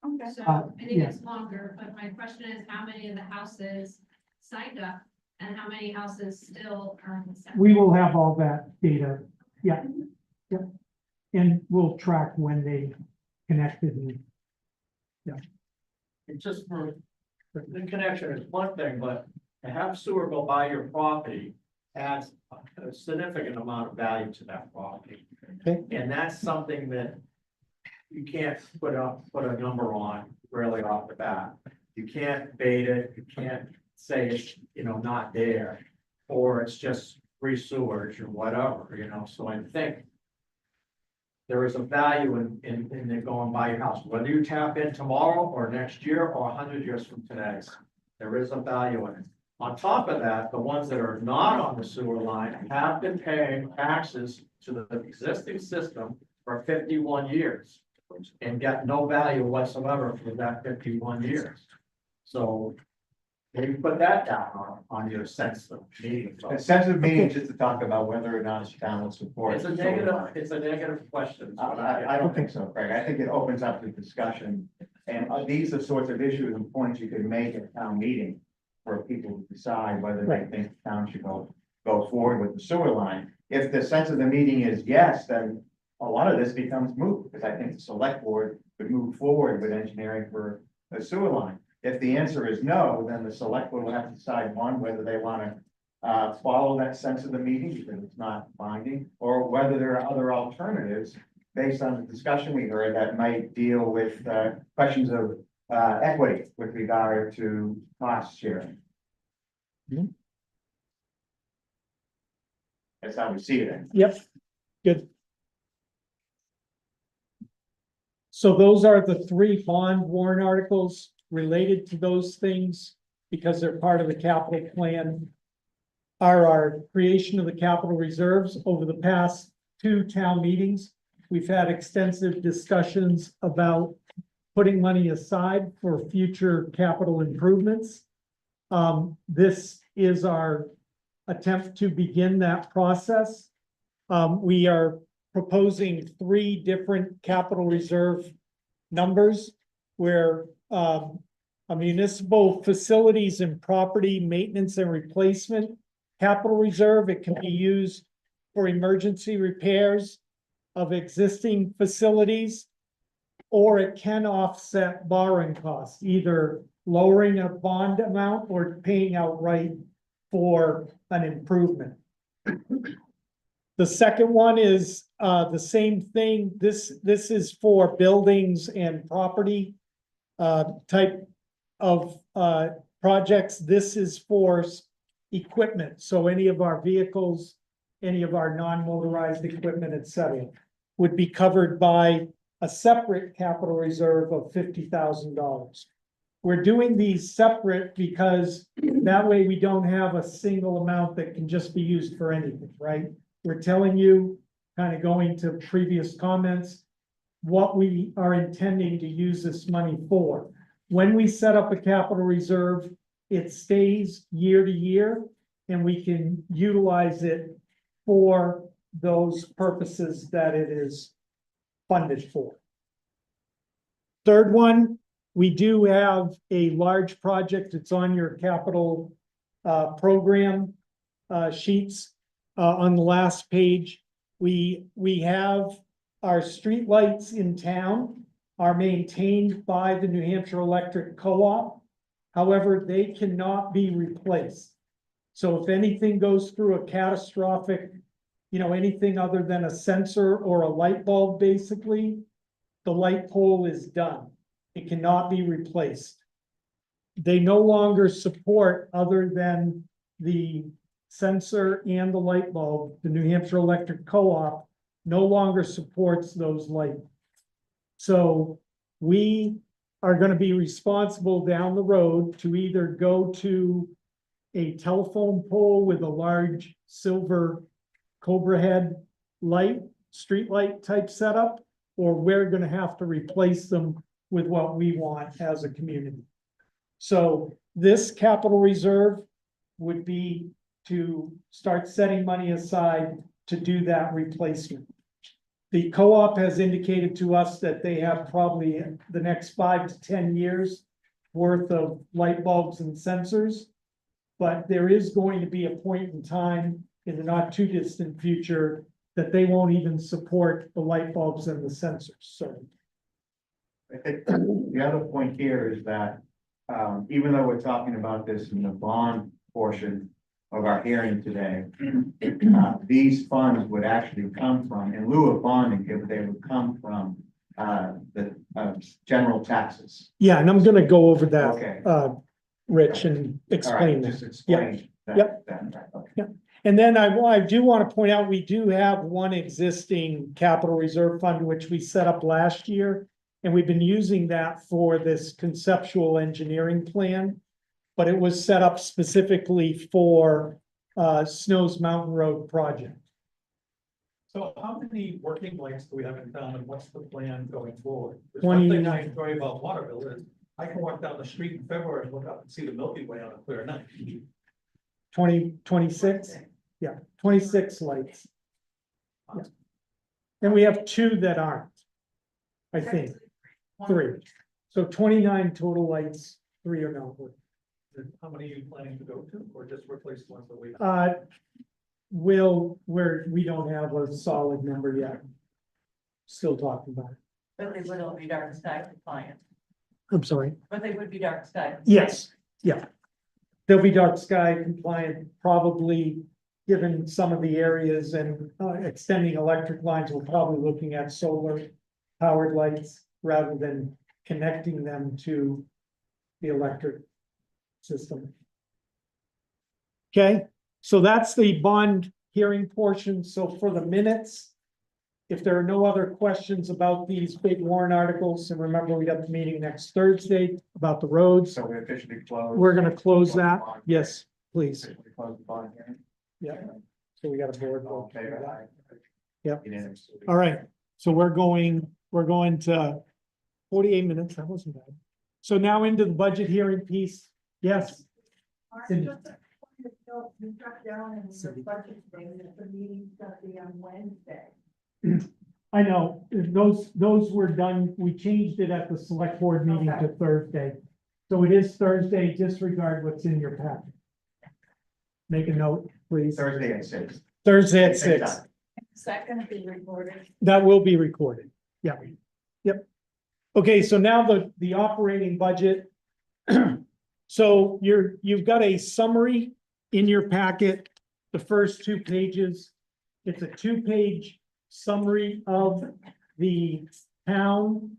Okay. So I think yeah. it's longer, but my question is, how many of the houses signed up and how many houses still are in the set? We will have all that data. Yeah. Yep. And we'll track when they connected and It's just for, the connection is one thing, but to have sewer go by your property adds a significant amount of value to that property. Okay. And that's something that you can't put a number on really off the bat. You can't bait it, you can't say it's, not there, or it's just free sewage or whatever, so I think there is a value in it going by your house, whether you tap in tomorrow or next year or 100 years from today. There is a value in it. On top of that, the ones that are not on the sewer line have been paying taxes to the existing system for 51 years and get no value whatsoever for that 51 years. So maybe put that down on your sense of meeting. A sensitive meeting just to talk about whether or not the town will support. It's a negative question. I don't think so, Craig. I think it opens up the discussion. And these are sorts of issues and points you can make at town meeting for people to decide whether they think the town should go forward with the sewer line. If the sense of the meeting is yes, then a lot of this becomes moot, because I think the select board would move forward with engineering for a sewer line. If the answer is no, then the select board will have to decide one, whether they want to follow that sense of the meeting because it's not binding, or whether there are other alternatives based on the discussion we heard that might deal with questions of equity with regard to cost sharing. Mhm. That's how we see it. Yep, good. So those are the three bond warrant articles related to those things, because they're part of the capital plan. Are our creation of the capital reserves. Over the past two town meetings, we've had extensive discussions about putting money aside for future capital improvements. This is our attempt to begin that process. We are proposing three different capital reserve numbers where a municipal facilities and property maintenance and replacement capital reserve. It can be used for emergency repairs of existing facilities, or it can offset borrowing costs, either lowering a bond amount or paying outright for an improvement. The second one is the same thing. This is for buildings and property type of projects. This is for equipment. So any of our vehicles, any of our non-motorized equipment, et cetera. would be covered by a separate capital reserve of $50,000. We're doing these separate because that way we don't have a single amount that can just be used for anything, right? We're telling you, kind of going to previous comments, what we are intending to use this money for. When we set up a capital reserve, it stays year to year, and we can utilize it for those purposes that it is funded for. Third one, we do have a large project. It's on your capital program sheets. On the last page, we have our streetlights in town are maintained by the New Hampshire Electric Co-op. However, they cannot be replaced. So if anything goes through a catastrophic, anything other than a sensor or a light bulb, basically, the light pole is done. It cannot be replaced. They no longer support, other than the sensor and the light bulb, the New Hampshire Electric Co-op no longer supports those lights. So we are going to be responsible down the road to either go to a telephone pole with a large silver Cobra head light, street light type setup, or we're going to have to replace them with what we want as a community. So this capital reserve would be to start setting money aside to do that replacement. The co-op has indicated to us that they have probably the next 5 to 10 years worth of light bulbs and sensors. But there is going to be a point in time in the not too distant future that they won't even support the light bulbs and the sensors. So I think the other point here is that, even though we're talking about this in the bond portion of our hearing today, these funds would actually come from, in lieu of bonding, they would come from the general taxes. yeah, and I'm gonna go over that, Okay. Rich, and All explain right, that. just explain that. Yep. Right, okay. And then I do want to point out, we do have one existing capital reserve fund, which we set up last year. And we've been using that for this conceptual engineering plan. But it was set up specifically for Snow's Mountain Road project. So how many working lights do we have in town, and what's the plan going forward? There's 20. one thing I enjoy about Waterville is I can walk down the street in February and look up and see the Milky Way on a clear night. 26, yeah, 26 lights. Yeah. And we have 2 that aren't, I think, 3. So 29 total lights, 3 are not working. And how many are you planning to go to, or just replace the ones that we? We don't have a solid number yet. Still talking about it. But they would all be dark sky compliant, I'm sorry. but they would be dark sky. Yes, yeah. They'll be dark sky compliant, probably, given some of the areas and extending electric lines, we're probably looking at solar powered lights rather than connecting them to the electric system. Okay, so that's the bond hearing portion. So for the minutes, if there are no other questions about these big warrant articles, and remember, we got the meeting next Thursday about the roads. So we officially close. We're gonna close that. Yes, please. Officially close the bond hearing. Yeah. So we got a board. vote. Okay. Yep. Unanimous. All right, so we're going to 48 minutes. That wasn't bad. So now into the budget hearing piece. Yes. Cindy. You struck down in the budget thing that the meeting's gonna be on Wednesday. I know, those were done, we changed it at the select board meeting to Thursday. So it is Thursday, disregard what's in your packet. Make a note, please. Thursday at 6. Thursday at Same 6. time. Is that gonna be recorded? That will be recorded. Yeah. Yep. Okay, so now the operating budget. So you've got a summary in your packet, the first 2 pages. It's a 2-page summary of the town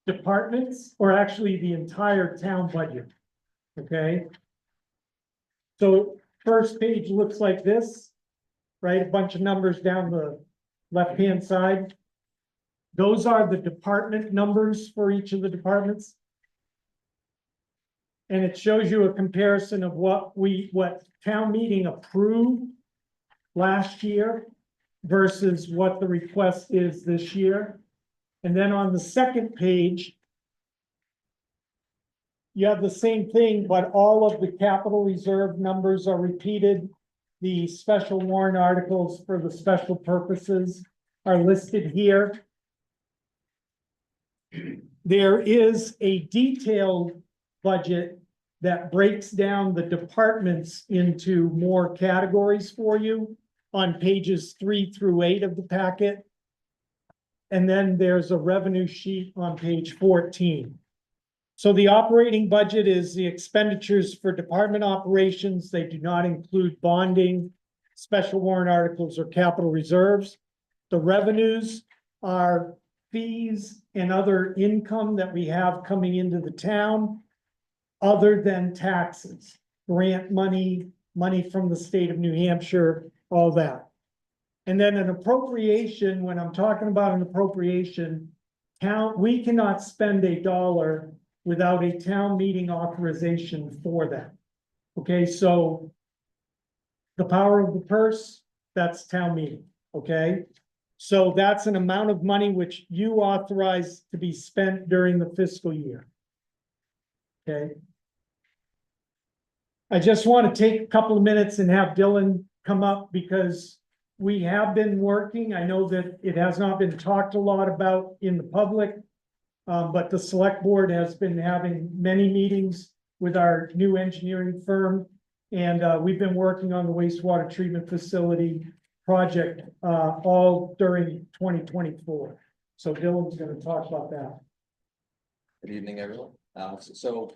departments, or actually the entire town budget. Okay? So first page looks like this, right? A bunch of numbers down the left-hand side. Those are the department numbers for each of the departments. And it shows you a comparison of what town meeting approved last year versus what the request is this year. And then on the second page, you have the same thing, but all of the capital reserve numbers are repeated. The special warrant articles for the special purposes are listed here. There is a detailed budget that breaks down the departments into more categories for you on pages 3 through 8 of the packet. And then there's a revenue sheet on page 14. So the operating budget is the expenditures for department operations. They do not include bonding, special warrant articles, or capital reserves. The revenues are fees and other income that we have coming into the town, other than taxes, grant money, money from the state of New Hampshire, all that. And then an appropriation, when I'm talking about an appropriation, we cannot spend $1 without a town meeting authorization for that. Okay, so the power of the purse, that's town meeting, okay? So that's an amount of money which you authorize to be spent during the fiscal year. Okay. I just want to take a couple of minutes and have Dylan come up because we have been working. I know that it has not been talked a lot about in the public. But the select board has been having many meetings with our new engineering firm. And we've been working on the wastewater treatment facility project all during 2024. So Dylan's going to talk about that. Good evening, everyone. So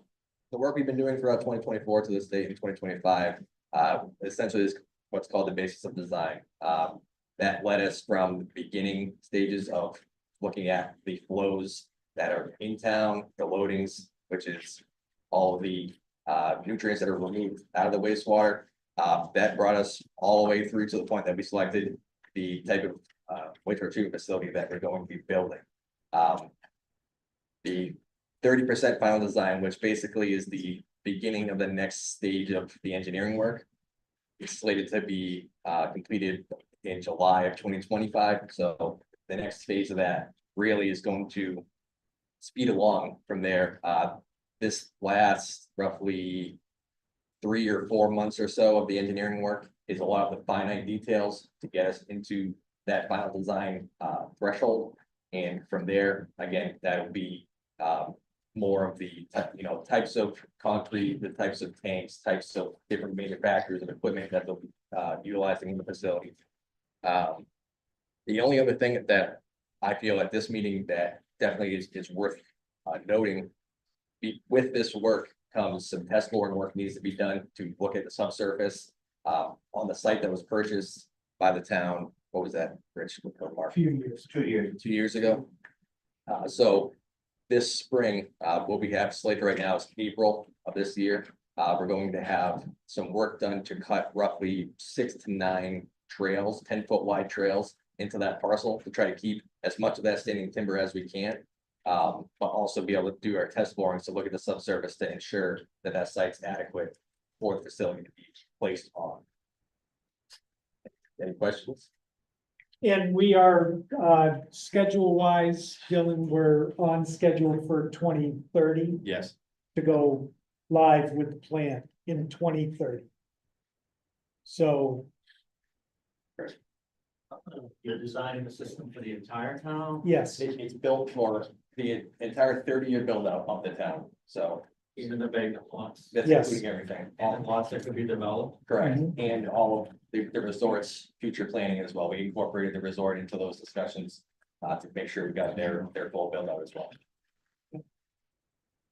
the work we've been doing throughout 2024 to this date in 2025, essentially is what's called the basis of design. That led us from the beginning stages of looking at the flows that are in town, the loadings, which is all the nutrients that are removed out of the wastewater. That brought us all the way through to the point that we selected the type of wastewater treatment facility that we're going to be building. The 30% final design, which basically is the beginning of the next stage of the engineering work, is slated to be completed in July of 2025. So the next phase of that really is going to speed along from there. This last roughly 3 or 4 months or so of the engineering work is a lot of the finite details to get us into that final design threshold. And from there, again, that will be more of the types of concrete, the types of tanks, types of different manufacturers of equipment that they'll be utilizing in the facility. The only other thing that I feel at this meeting that definitely is worth noting, with this work comes some test boring work needs to be done to look at the subsurface on the site that was purchased by the town. What was that, Rich? A few years. 2 years ago. So this spring, what we have slated right now is April of this year. We're going to have some work done to cut roughly 6 to 9 trails, 10-foot wide trails into that parcel to try to keep as much of that standing timber as we can. But also be able to do our test borings to look at the subsurface to ensure that that site's adequate for the facility to be placed on. Any questions? And we are schedule wise, Dylan, we're on schedule for 2030 Yes. to go live with the plant in 2030. So You're designing the system for the entire town? yes, It's built for the entire 30-year build out of the town. So Even the vacant lots, that's Yes. including everything. and lots that could be developed? Correct. Mhm. And all of the resort's future planning as well. We incorporated the resort into those discussions to make sure we got their full build out as well.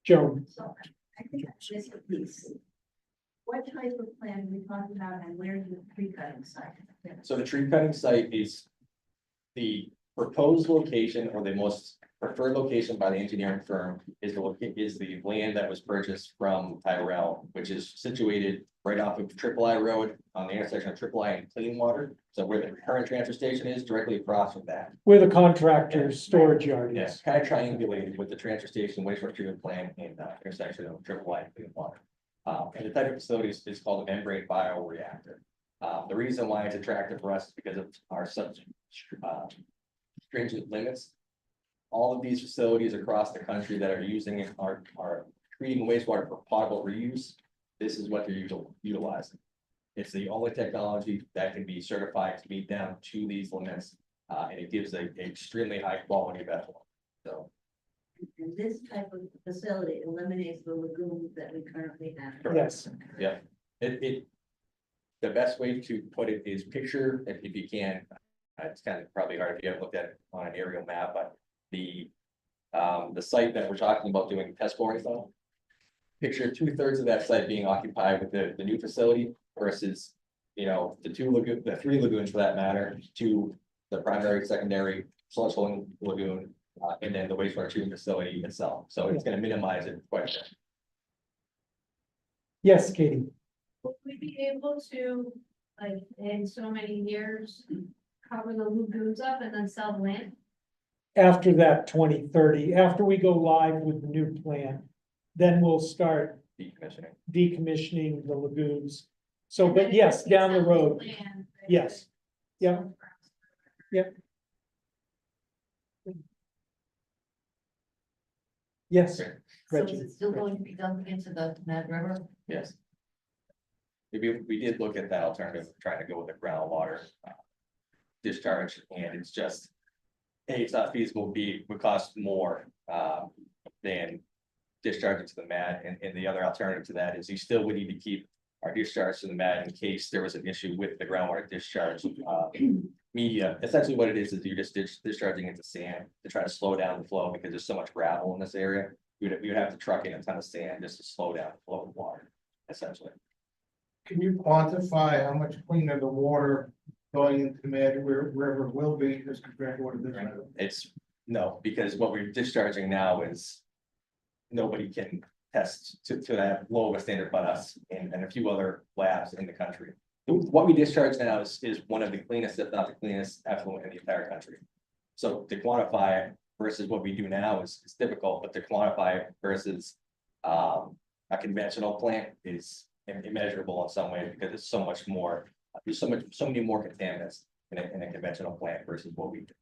Joe. So I think I missed a piece. What type of plan are we talking about and where's the tree cutting site? So the tree cutting site is the proposed location or the most preferred location by the engineering firm is the land that was purchased from Tyrell, which is situated right off of Triple I Road on the intersection of Triple I and Clean Water. So where the current transfer station is, directly across from that. Where the contractor's storage yard Yes, is. kind of triangulated with the transfer station, wastewater treatment plant and intersection of Triple I and Clean Water. And the type of facility is called a membrane bioreactor. The reason why it's attractive for us is because of our such stringent limits. All of these facilities across the country that are using it are treating wastewater for potable reuse. This is what they're utilizing. It's the only technology that can be certified to meet down to these limits, and it gives a extremely high quality of effluent. So, And this type of facility eliminates the lagoons that we currently have. Yes, the best way to put it is picture, if you can, it's kind of probably hard if you haven't looked at it on an aerial map, but the site that we're talking about doing test borings on. Picture 2/3 of that site being occupied with the new facility versus, you know, the 3 lagoons for that matter, to the primary, secondary, sludge holding lagoon, and then the wastewater treatment facility itself. So it's gonna minimize it quite a bit. yes, Katie. Will we be able to, like, in so many years, cover the lagoons up and then sell the land? After that 2030, after we go live with the new plan, then we'll start Decommissioning. decommissioning the lagoons. So, And then but if yes, we down the sell road, land, they yes. could Yep. sell it for us. Yep. Yes, Okay. So Gretchen. is it still going to be dumped into the Mad River? Yes. We did look at that alternative, trying to go with the groundwater discharge, and it's just, A, it's not feasible, B, would cost more than discharging to the MAD, and the other alternative to that is you still would need to keep our discharge to the MAD in case there was an issue with the groundwater discharge media. Essentially what it is you're just discharging into sand to try to slow down the flow, because there's so much gravel in this area. You'd have to truck in a ton of sand just to slow down the flow of water, essentially. Can you quantify how much cleaner the water going into the Mad River will be as compared to what it is now? It's, no, because what we're discharging now is nobody can test to that low of a standard but us and a few other labs in the country. What we discharge now is one of the cleanest, if not the cleanest effluent in the entire country. So to quantify it versus what we do now is difficult, but to quantify it versus a conventional plant is immeasurable in some ways, because it's so much more, there's so many more contaminants in a conventional plant versus what we do.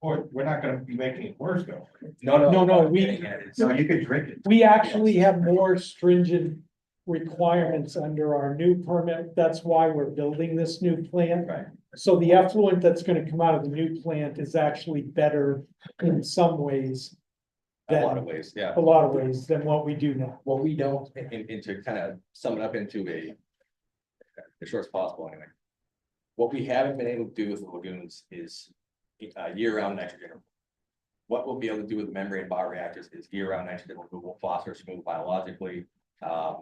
Or we're not gonna be making it worse though. No, what I'm we- getting at is- So you could drink it. We actually have more stringent requirements under our new permit. That's why we're building this new plant. Right. So the effluent that's gonna come out of the new plant is actually better in some ways. A lot Than, of ways, yeah. a lot of ways than what we do now. What we don't, and to kind of sum it up into as short as possible anyway. What we haven't been able to do with the lagoons is year-round nitrogen. What we'll be able to do with the membrane bioreactors is year-round nitrogen removal, phosphorus removal biologically. A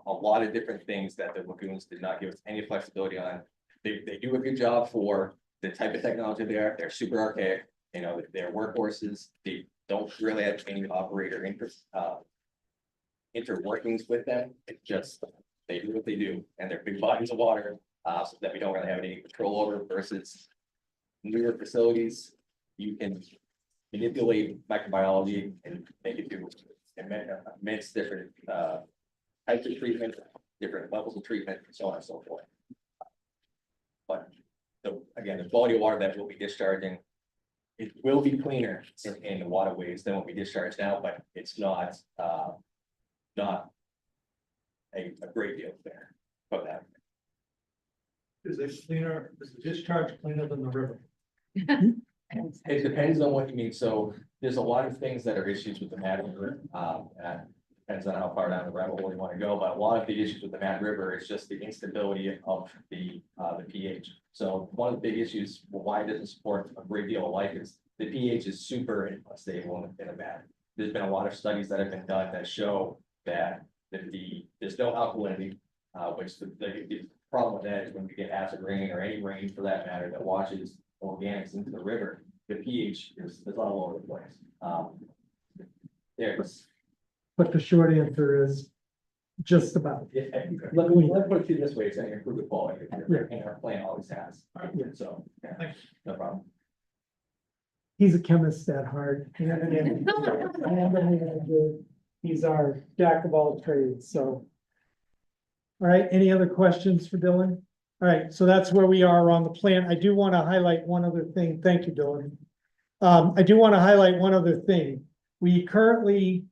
lot of different things that the lagoons did not give us any flexibility on. They do a good job for the type of technology they are. They're super archaic, you know, they're workhorses. They don't really have any operator interworkings with them. It's just, they do what they do, and they're big bodies of water, so that we don't really have any control over versus newer facilities. You can manipulate microbiology and make it do immense different types of treatment, different levels of treatment, and so on and so forth. But again, the quality of water that we'll be discharging, it will be cleaner in the waterways than what we discharge now, but it's not a great deal cleaner. But that, Is the discharge cleaner than the river? it depends on what you mean. So there's a lot of things that are issues with the Mad River. Depends on how far down the rabbit hole you want to go, but a lot of the issues with the Mad River is just the instability of the pH. So one of the big issues, why it doesn't support a great deal of life, is the pH is super unstable in a Mad. There's been a lot of studies that have been done that show that there's no alkalinity, which the problem with that is when we get acid rain or any rain for that matter that washes organics into the river, the pH is all over the place. There's, But the short answer is just about. let put it this way, it's gonna improve the quality of your, and our plan always has, Yeah. so, yeah, no problem. He's a chemist at heart. He's our jack of all trades, so. All right, any other questions for Dylan? All right, so that's where we are on the plan. I do want to highlight one other thing. Thank you, Dylan. I do want to highlight one other thing. We currently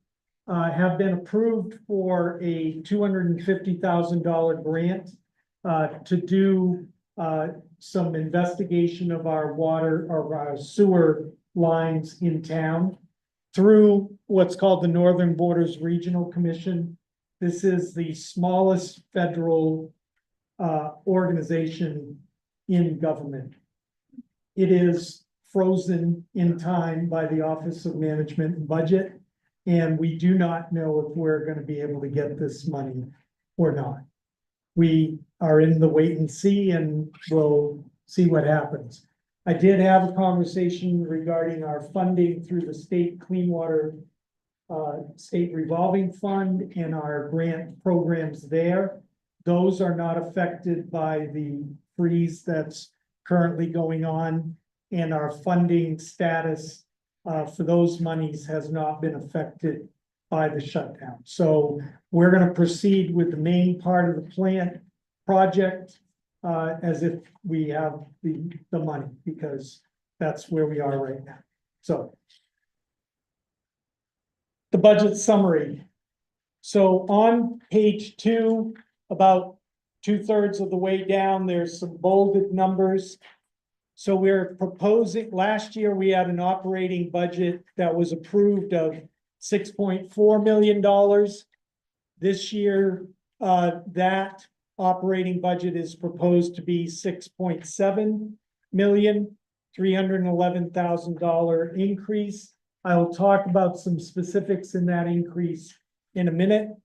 have been approved for a $250,000 grant to do some investigation of our water or our sewer lines in town through what's called the Northern Borders Regional Commission. This is the smallest federal organization in government. It is frozen in time by the Office of Management and Budget, and we do not know if we're going to be able to get this money or not. We are in the wait and see, and we'll see what happens. I did have a conversation regarding our funding through the state clean water state revolving fund and our grant programs there. Those are not affected by the freeze that's currently going on, and our funding status for those monies has not been affected by the shutdown. So we're going to proceed with the main part of the plant project as if we have the money, because that's where we are right now. So the budget summary. So on page 2, about 2/3 of the way down, there's some bolded numbers. So we're proposing, last year we had an operating budget that was approved of $6.4 million. This year, that operating budget is proposed to be $6.7 million, $311,000 increase. I'll talk about some specifics in that increase in a minute.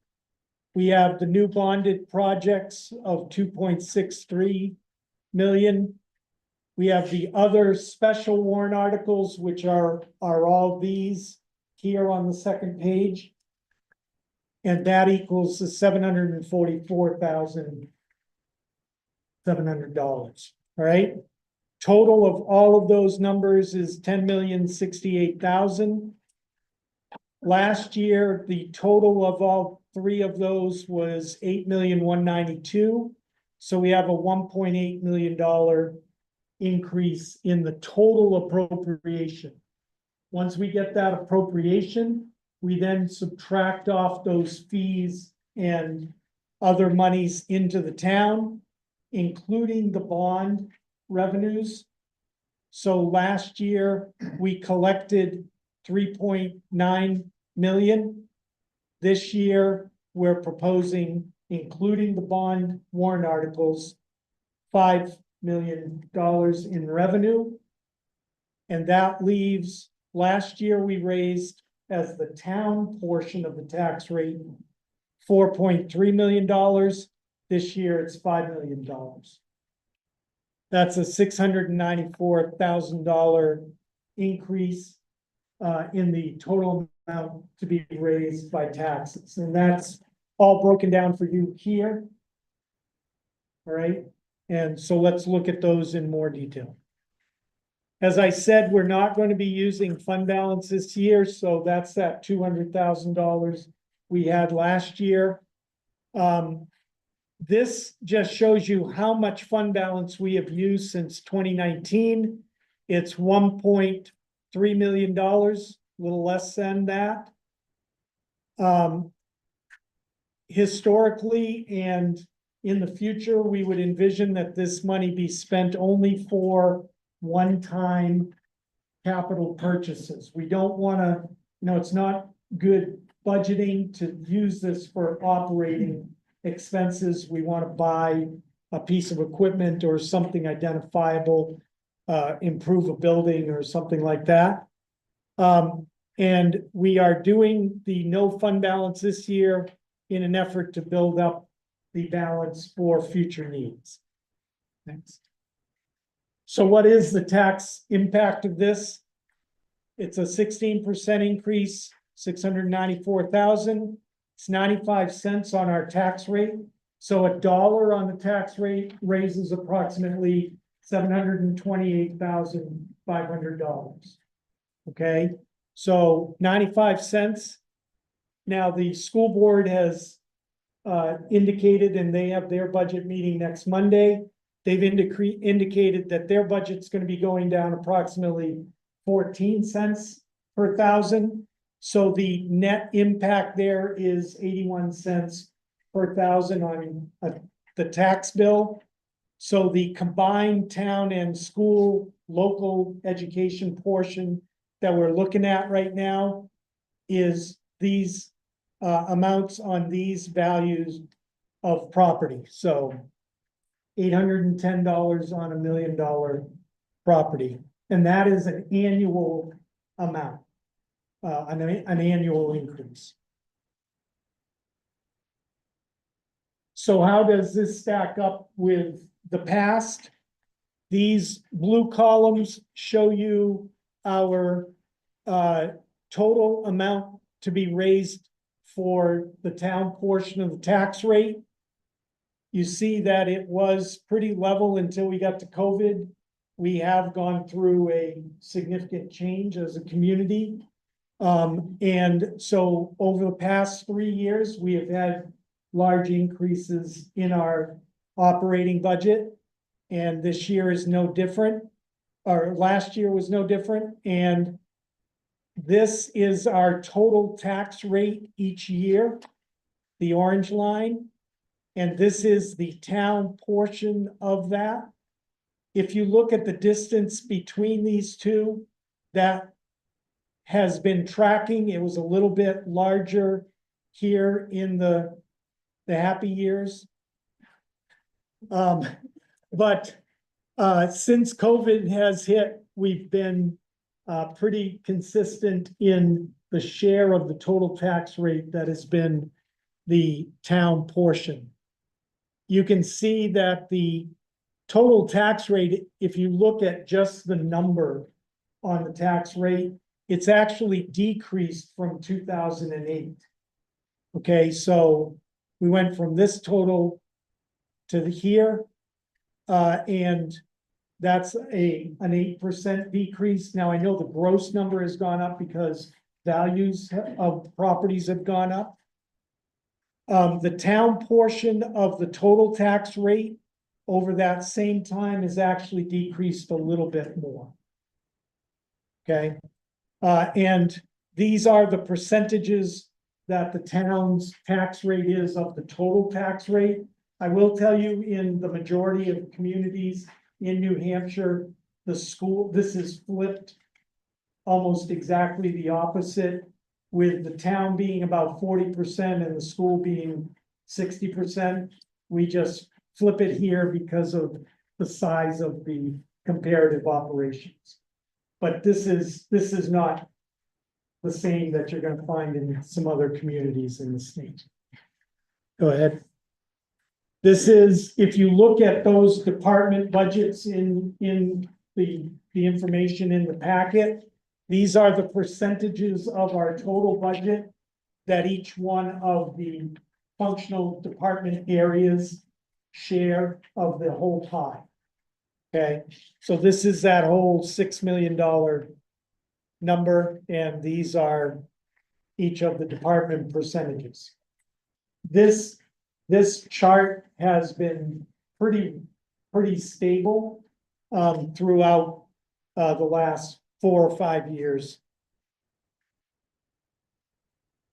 We have the new bonded projects of 2.63 million. We have the other special warrant articles, which are all these here on the second page. And that equals the $744,700. All right. Total of all of those numbers is $10,068,000. Last year, the total of all three of those was $8,192,000. So we have a $1.8 million increase in the total appropriation. Once we get that appropriation, we then subtract off those fees and other monies into the town, including the bond revenues. So last year, we collected 3.9 million. This year, we're proposing, including the bond warrant articles, $5 million in revenue. And that leaves, last year we raised, as the town portion of the tax rate, $4.3 million. This year it's $5 million. That's a $694,000 increase in the total amount to be raised by taxes. And that's all broken down for you here. All right. And so let's look at those in more detail. As I said, we're not going to be using fund balance this year. So that's that $200,000 we had last year. This just shows you how much fund balance we have used since 2019. It's $1.3 million, a little less than that. Historically and in the future, we would envision that this money be spent only for one-time capital purchases. We don't want to, it's not good budgeting to use this for operating expenses. We want to buy a piece of equipment or something identifiable, improve a building or something like that. And we are doing the no fund balance this year in an effort to build up the balance for future needs. Next. So what is the tax impact of this? It's a 16% increase, 694,000. It's 95 cents on our tax rate. So $1 on the tax rate raises approximately $728,500. Okay, so 95 cents. Now, the school board has indicated, and they have their budget meeting next Monday. They've indicated that their budget's gonna be going down approximately 14 cents per thousand. So the net impact there is 81 cents per thousand on the tax bill. So the combined town and school local education portion that we're looking at right now is these amounts on these values of property. So $810 on $1 million property. And that is an annual amount, an annual increase. So how does this stack up with the past? These blue columns show you our total amount to be raised for the town portion of the tax rate. You see that it was pretty level until we got to COVID. We have gone through a significant change as a community. And so over the past 3 years, we have had large increases in our operating budget. And this year is no different, or last year was no different. And this is our total tax rate each year, the orange line. And this is the town portion of that. If you look at the distance between these two, that has been tracking. It was a little bit larger here in the happy years. But since COVID has hit, we've been pretty consistent in the share of the total tax rate that has been the town portion. You can see that the total tax rate, if you look at just the number on the tax rate, it's actually decreased from 2008. Okay, so we went from this total to here, and that's an 8% decrease. Now, I know the gross number has gone up because values of properties have gone up. The town portion of the total tax rate over that same time has actually decreased a little bit more. Okay, and these are the percentages that the town's tax rate is of the total tax rate. I will tell you, in the majority of communities in New Hampshire, this is flipped almost exactly the opposite, with the town being about 40% and the school being 60%. We just flip it here because of the size of the comparative operations. But this is not the same that you're going to find in some other communities in the state. Go ahead. This is, if you look at those department budgets in the information in the packet, these are the percentages of our total budget that each one of the functional department areas share of the whole pie. Okay, so this is that whole $6 million number, and these are each of the department percentages. This chart has been pretty stable throughout the last 4 or 5 years.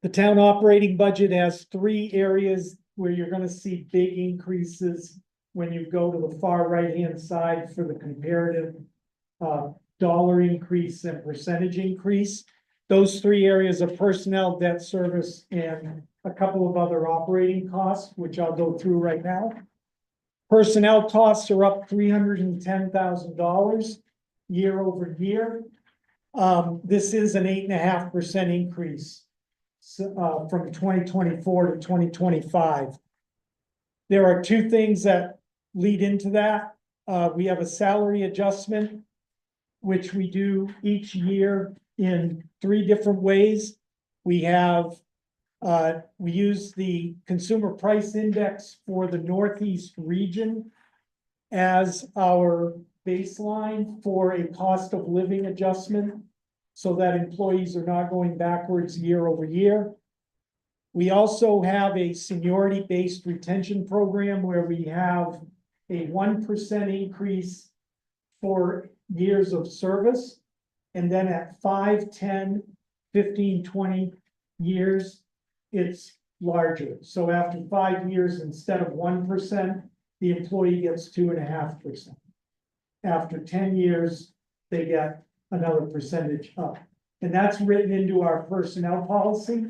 The town operating budget has 3 areas where you're going to see big increases when you go to the far right-hand side for the comparative dollar increase and percentage increase. Those 3 areas are personnel, debt service, and a couple of other operating costs, which I'll go through right now. Personnel costs are up $310,000 year over year. This is an 8.5% increase from 2024 to 2025. There are 2 things that lead into that. we have a salary adjustment, which we do each year in 3 different ways. We have, we use the consumer price index for the Northeast region as our baseline for a cost of living adjustment, so that employees are not going backwards year over year. We also have a seniority-based retention program where we have a 1% increase for years of service. And then at 5, 10, 15, 20 years, it's larger. So after 5 years, instead of 1%, the employee gets 2.5%. After 10 years, they get another percentage up. And that's written into our personnel policy.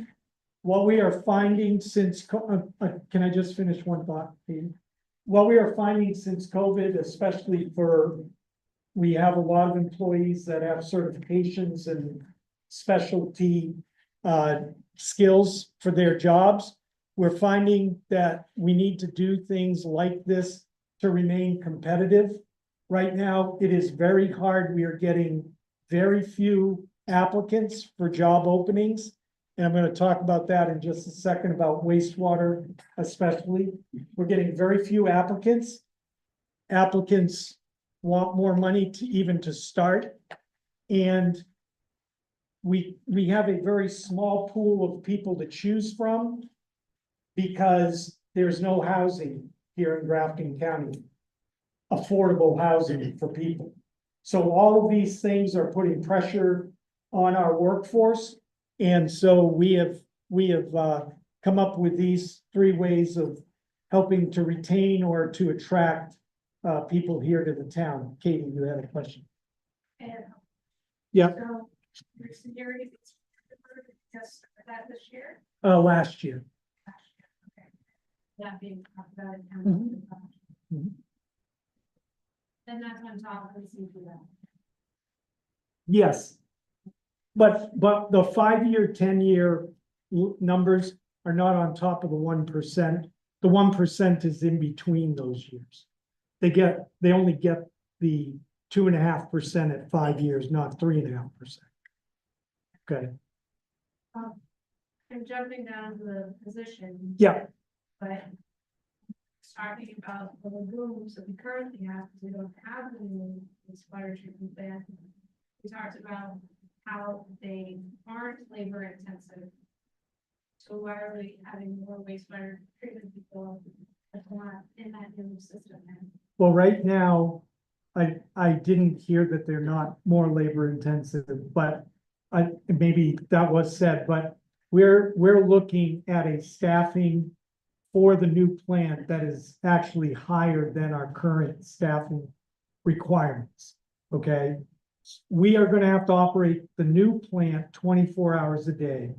What we are finding since, can I just finish one thought, Pete? What we are finding since COVID, especially for, we have a lot of employees that have certifications and specialty skills for their jobs. We're finding that we need to do things like this to remain competitive. Right now, it is very hard. We are getting very few applicants for job openings. And I'm going to talk about that in just a second, about wastewater especially. We're getting very few applicants. Applicants want more money to even to start. And we have a very small pool of people to choose from because there's no housing here in Grafton County, affordable housing for people. So all of these things are putting pressure on our workforce. And so we have come up with these 3 ways of helping to retain or to attract people here to the town. Katie, you had a question. Yeah. So your seniority is just that this year? Last year. Okay. That being talked about in Mhm. Mhm. Then that's on top of the CPI. Yes. But the 5-year, 10-year numbers are not on top of the 1%. The 1% is in between those years. They only get the 2.5% at 5 years, not 3.5%. Okay, I'm jumping down to the position. yeah, But talking about the lagoons that we currently have, because we don't have the new wastewater treatment plant. We talked about how they aren't labor intensive. So why are we having more wastewater treatment people that's not in that new system then? well, right now, I didn't hear that they're not more labor intensive, but maybe that was said, but we're looking at a staffing for the new plant that is actually higher than our current staffing requirements, okay? We are gonna have to operate the new plant 24 hours a day,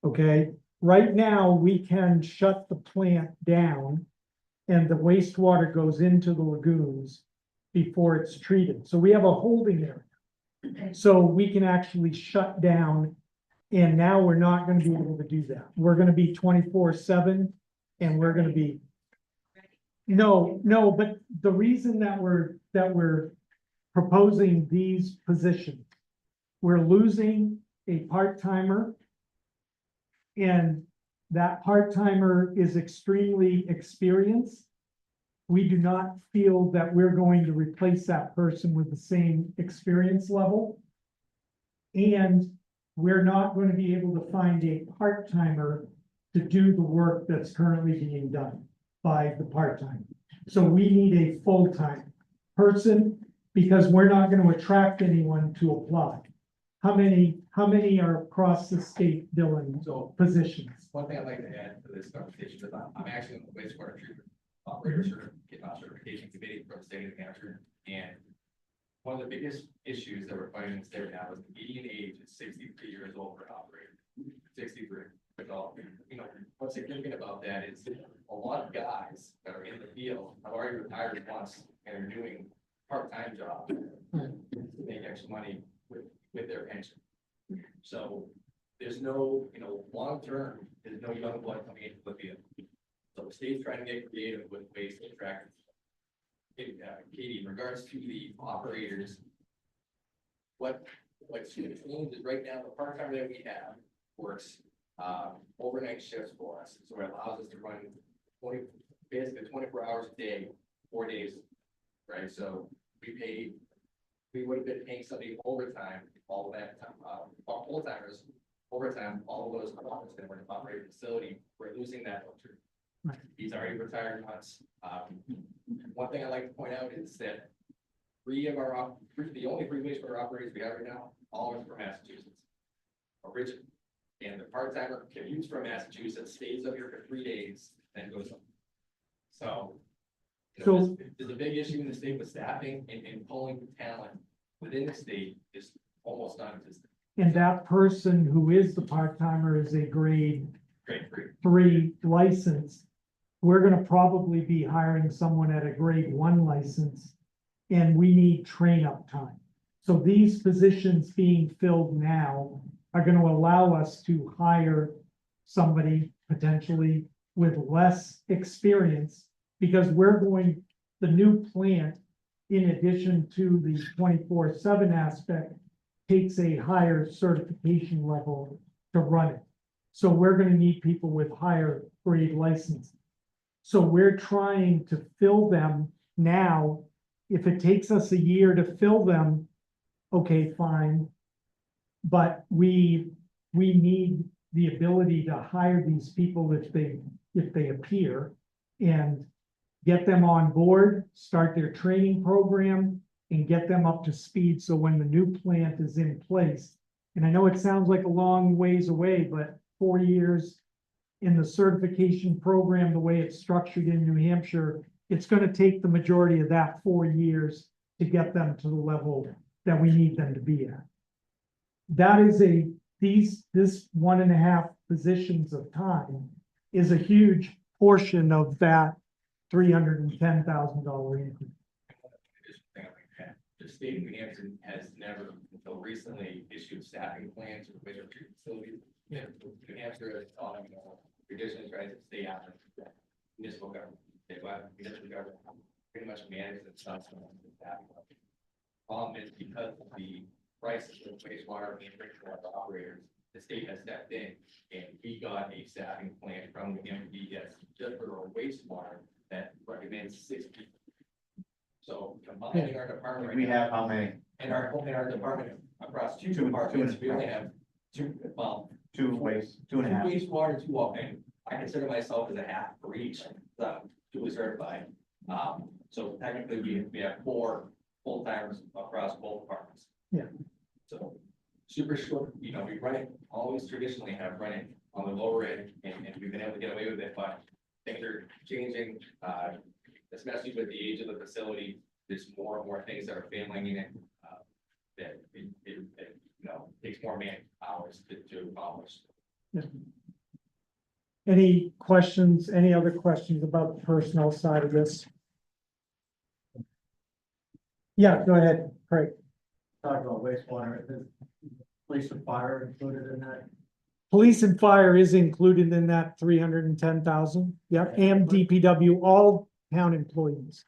okay? Right now, we can shut the plant down and the wastewater goes into the lagoons before it's treated. So we have a holding area. So we can actually shut down, and now we're not gonna be able to do that. We're gonna be 24/7, and we're gonna be. No, but the reason that we're proposing these positions, we're losing a part-timer. And that part-timer is extremely experienced. We do not feel that we're going to replace that person with the same experience level. And we're not going to be able to find a part-timer to do the work that's currently being done by the part-time. So we need a full-time person because we're not going to attract anyone to apply. How many are across the state, Dylan, positions? One thing I'd like to add to this conversation is I'm actually on the wastewater treatment operator certification committee for the state of New Hampshire. And one of the biggest issues that we're finding in the state now is the median age is 63 years old for operator. 63. What's significant about that is a lot of guys that are in the field have already retired once and are doing part-time jobs to make extra money with their pension. So there's no, long-term, there's no young blood coming into the field. So the state's trying to get creative with ways to attract Katie, in regards to the operators. What's changed is right now, the part-timer that we have works, overnight shifts for us, so it allows us to run basically 24 hours a day, 4 days. Right, so we would have been paying somebody overtime, all of that time, full timers, overtime, all of those officers that were in the operating facility, we're losing that filter. Right. He's already retired once. One thing I'd like to point out is that the only three wastewater operators we have right now, all are from Massachusetts. Original. And the part-timer commutes from Massachusetts, stays up here for 3 days, then goes home. So. There's a big issue in the state with staffing and pulling talent within the state is almost non-existent. And that person who is the part-timer is a grade Great, great. 3 license. We're gonna probably be hiring someone at a grade 1 license, and we need train-up time. So these positions being filled now are gonna allow us to hire somebody potentially with less experience, because the new plant, in addition to the 24/7 aspect, takes a higher certification level to run it. So we're gonna need people with higher grade licenses. So we're trying to fill them now. If it takes us a year to fill them, okay, fine. But we need the ability to hire these people if they appear, and get them on board, start their training program, and get them up to speed, so when the new plant is in place. And I know it sounds like a long ways away, but 4 years in the certification program, the way it's structured in New Hampshire, it's gonna take the majority of that 4 years to get them to the level that we need them to be at. That is this 1.5 positions of time is a huge portion of that $310,000 increase. The state of New Hampshire has never, until recently, issued staffing plans for wastewater treatment facilities. New Hampshire has traditionally tried to stay out of municipal government. Municipal government pretty much manages itself. Problem is, because of the prices of wastewater and wastewater operators, the state has stepped in and we got a staffing plan from the MDS just for our wastewater that recommends 6 people. So combining our department. Right We now, have how many? in our department across two Two departments, and- we only have two, well, 2 waste, 2.5. wastewater, 2 and I consider myself as a half for each, duly certified. So technically we have 4 full-timers across both departments. Yeah. So super short, we run it, always traditionally have run it on the lower end, and we've been able to get away with it, but things are changing, especially with the age of the facility. There's more and more things that are failing in it, that it takes more man hours to accomplish. Any questions, any other questions about the personnel side of this? Yeah, go ahead, Craig. Talk about wastewater, is police and fire included in that? Police and fire is included in that 310,000. Yep, and DPW, all town employees.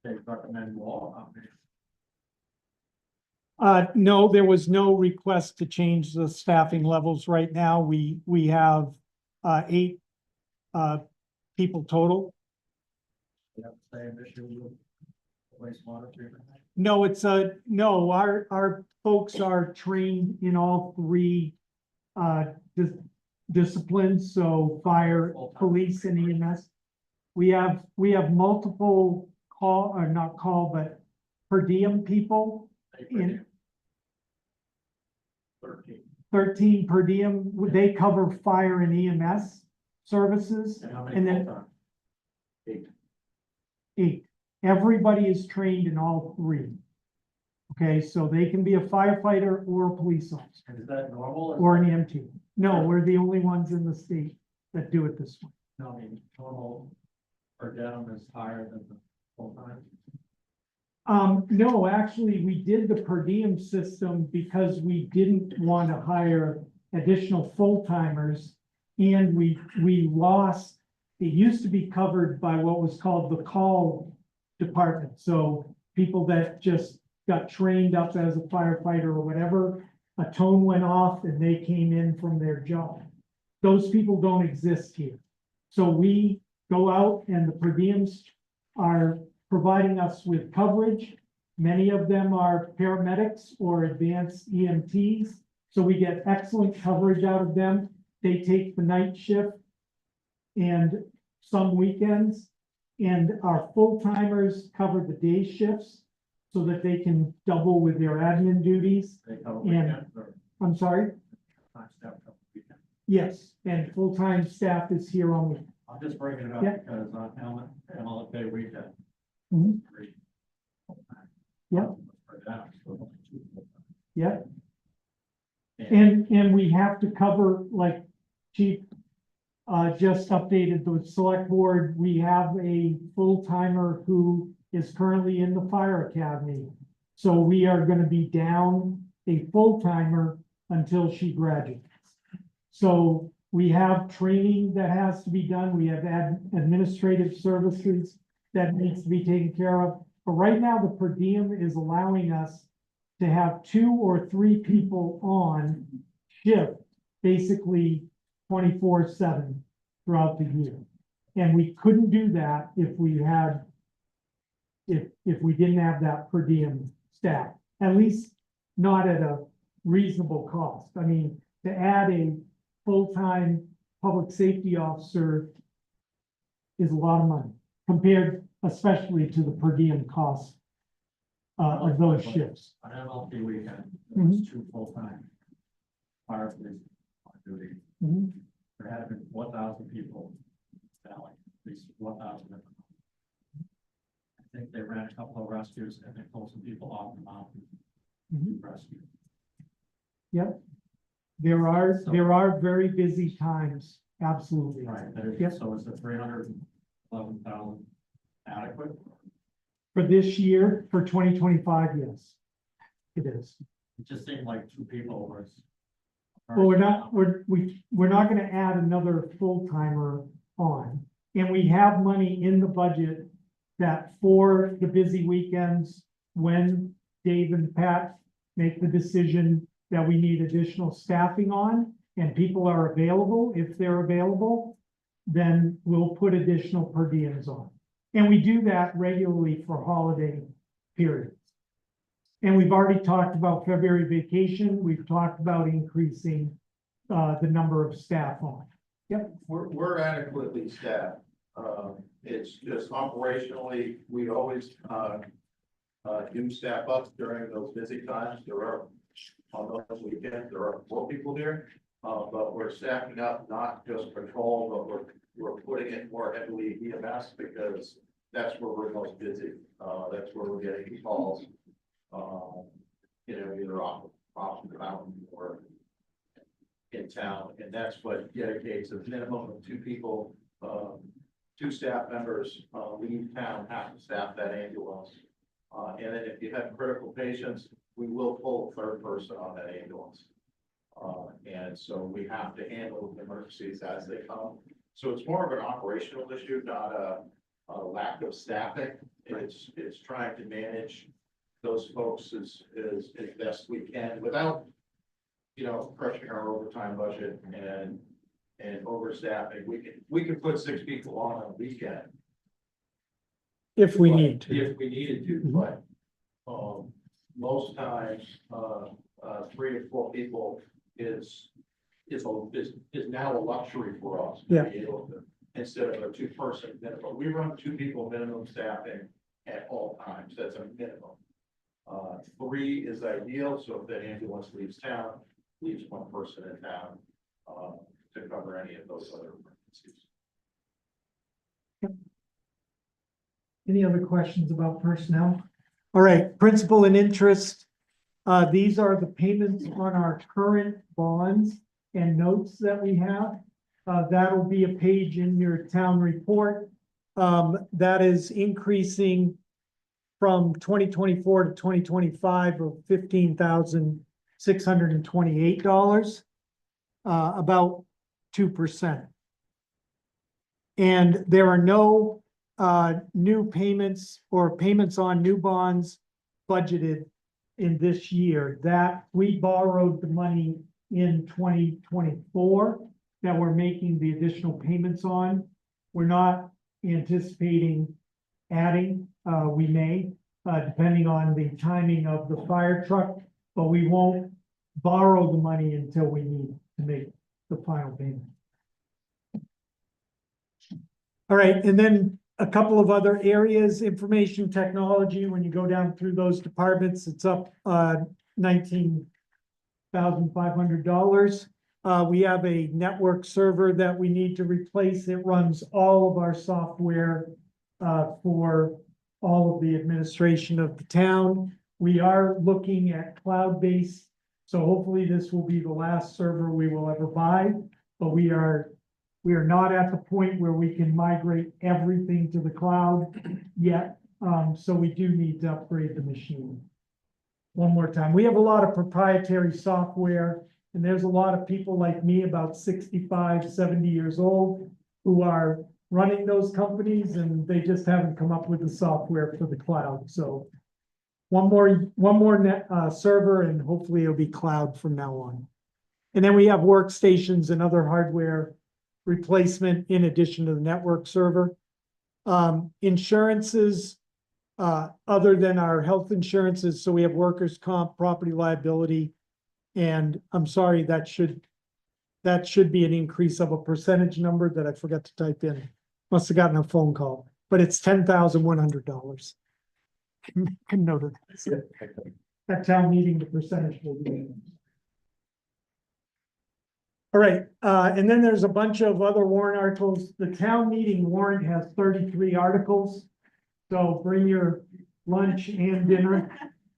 They recommend law. No, there was no request to change the staffing levels right now. We have 8 people total. Same issue with wastewater treatment. No, no, our folks are trained in all 3 disciplines, so fire, police, and EMS. We have multiple but per diem people in 13 per diem. They cover fire and EMS services. And how many And then full-time? 8. Everybody is trained in all 3. Okay, so they can be a firefighter or a police officer And is that normal? or an EMT. No, we're the only ones in the state that do it this way. No, I mean, normal per diem is higher than the full-time. No, actually, we did the per diem system because we didn't want to hire additional full-timers. And we lost, it used to be covered by what was called the call department. So people that just got trained up as a firefighter or whatever, a tone went off and they came in from their job. Those people don't exist here. So we go out and the per diems are providing us with coverage. Many of them are paramedics or advanced EMTs. So we get excellent coverage out of them. They take the night shift and some weekends. And our full timers cover the day shifts so that they can double with their admin duties. They cover And- weekends or I'm sorry? time staff cover weekends. Yes, and full-time staff is here on the, I'm just bringing it up Yeah. because on MLK weekend. Mhm. three full-time. Yeah. For that, so only two full-time. yeah, And and we have to cover, like, Chief just updated the select board. We have a full-timer who is currently in the fire academy. So we are gonna be down a full-timer until she graduates. So we have training that has to be done. We have administrative services that needs to be taken care of. But right now, the per diem is allowing us to have 2 or 3 people on shift, basically 24/7 throughout the year. And we couldn't do that if we had, if we didn't have that per diem staff, at least not at a reasonable cost. I mean, to add a full-time public safety officer is a lot of money compared especially to the per diem cost of those shifts. on MLK weekend, there was Mm-hmm. 2 full-time fire police on duty. Mhm. There had been 1,000 people in the valley, at least 1,000. I think they ran a couple of rescues and they pulled some people off the mountain Mhm. to rescue. Yep. There are very busy times, absolutely. Right, Yep. so is the 311,000 adequate? For this year, for 2025, yes. It is. It just seemed like 2 people was. Well, we're not gonna add another full timer on. And we have money in the budget that for the busy weekends, when Dave and Pat make the decision that we need additional staffing on and people are available, if they're available, then we'll put additional per diems on. And we do that regularly for holiday periods. And we've already talked about February vacation. We've talked about increasing the number of staff on. We're adequately staffed. It's just operationally, we always, do staff up during those busy times. There are, on those weekends, there are 4 people there. But we're staffing up, not just patrol, but we're putting it more heavily EMS because that's where we're most busy. That's where we're getting calls. Either off the mountain or in town, and that's what dedicates a minimum of 2 people, 2 staff members, leave town, have to staff that ambulance. And then if you have critical patients, we will pull a 3rd person on that ambulance. And so we have to handle emergencies as they come. So it's more of an operational issue, not a lack of staffing. It's trying to manage those folks as best we can without, crushing our overtime budget and overstaffing. We can put 6 people on a weekend. If we need to. If we needed to, but, most times, 3 to 4 people is now a luxury for us. To be able to, instead of a 2-person minimum. We run 2 people minimum staffing at all times. That's a minimum. 3 is ideal, so if the ambulance leaves town, leaves 1 person in town, to cover any of those other emergencies. Any other questions about personnel? All right, principal and interest. These are the payments on our current bonds and notes that we have. That'll be a page in your town report. That is increasing from 2024 to 2025 of $15,628, about 2%. And there are no new payments or payments on new bonds budgeted in this year, that we borrowed the money in 2024 that we're making the additional payments on. We're not anticipating adding, we may, depending on the timing of the fire truck, but we won't borrow the money until we need to make the final payment. All right, and then a couple of other areas, information technology, when you go down through those departments, it's up $19,500. We have a network server that we need to replace. It runs all of our software for all of the administration of the town. We are looking at cloud-based, so hopefully this will be the last server we will ever buy, but we are not at the point where we can migrate everything to the cloud yet. So we do need to upgrade the machine. One more time, we have a lot of proprietary software, and there's a lot of people like me, about 65, 70 years old, who are running those companies, and they just haven't come up with the software for the cloud. So one more net server, and hopefully it'll be cloud from now on. And then we have workstations and other hardware replacement in addition to the network server. Insurances, other than our health insurances, so we have workers' comp, property liability, and I'm sorry, that should be an increase of a percentage number that I forgot to type in. Must have gotten a phone call, but it's $10,100. Can note of that. At town meeting, the percentage will be. All right, and then there's a bunch of other warrant articles. The town meeting warrant has 33 articles. So bring your lunch and dinner.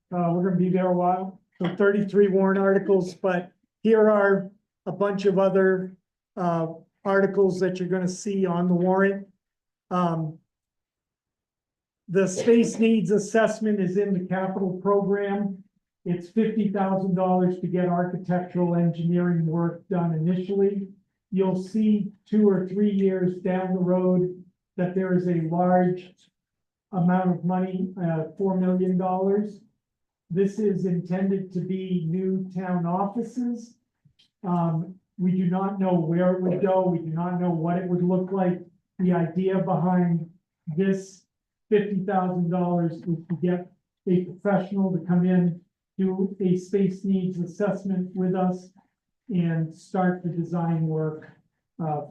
We're gonna be there a while. So 33 warrant articles, but here are a bunch of other articles that you're gonna see on the warrant. The space needs assessment is in the capital program. It's $50,000 to get architectural engineering work done initially. You'll see 2 or 3 years down the road that there is a large amount of money, $4 million. This is intended to be new town offices. We do not know where it would go. We do not know what it would look like. The idea behind this $50,000 is to get a professional to come in, do a space needs assessment with us, and start the design work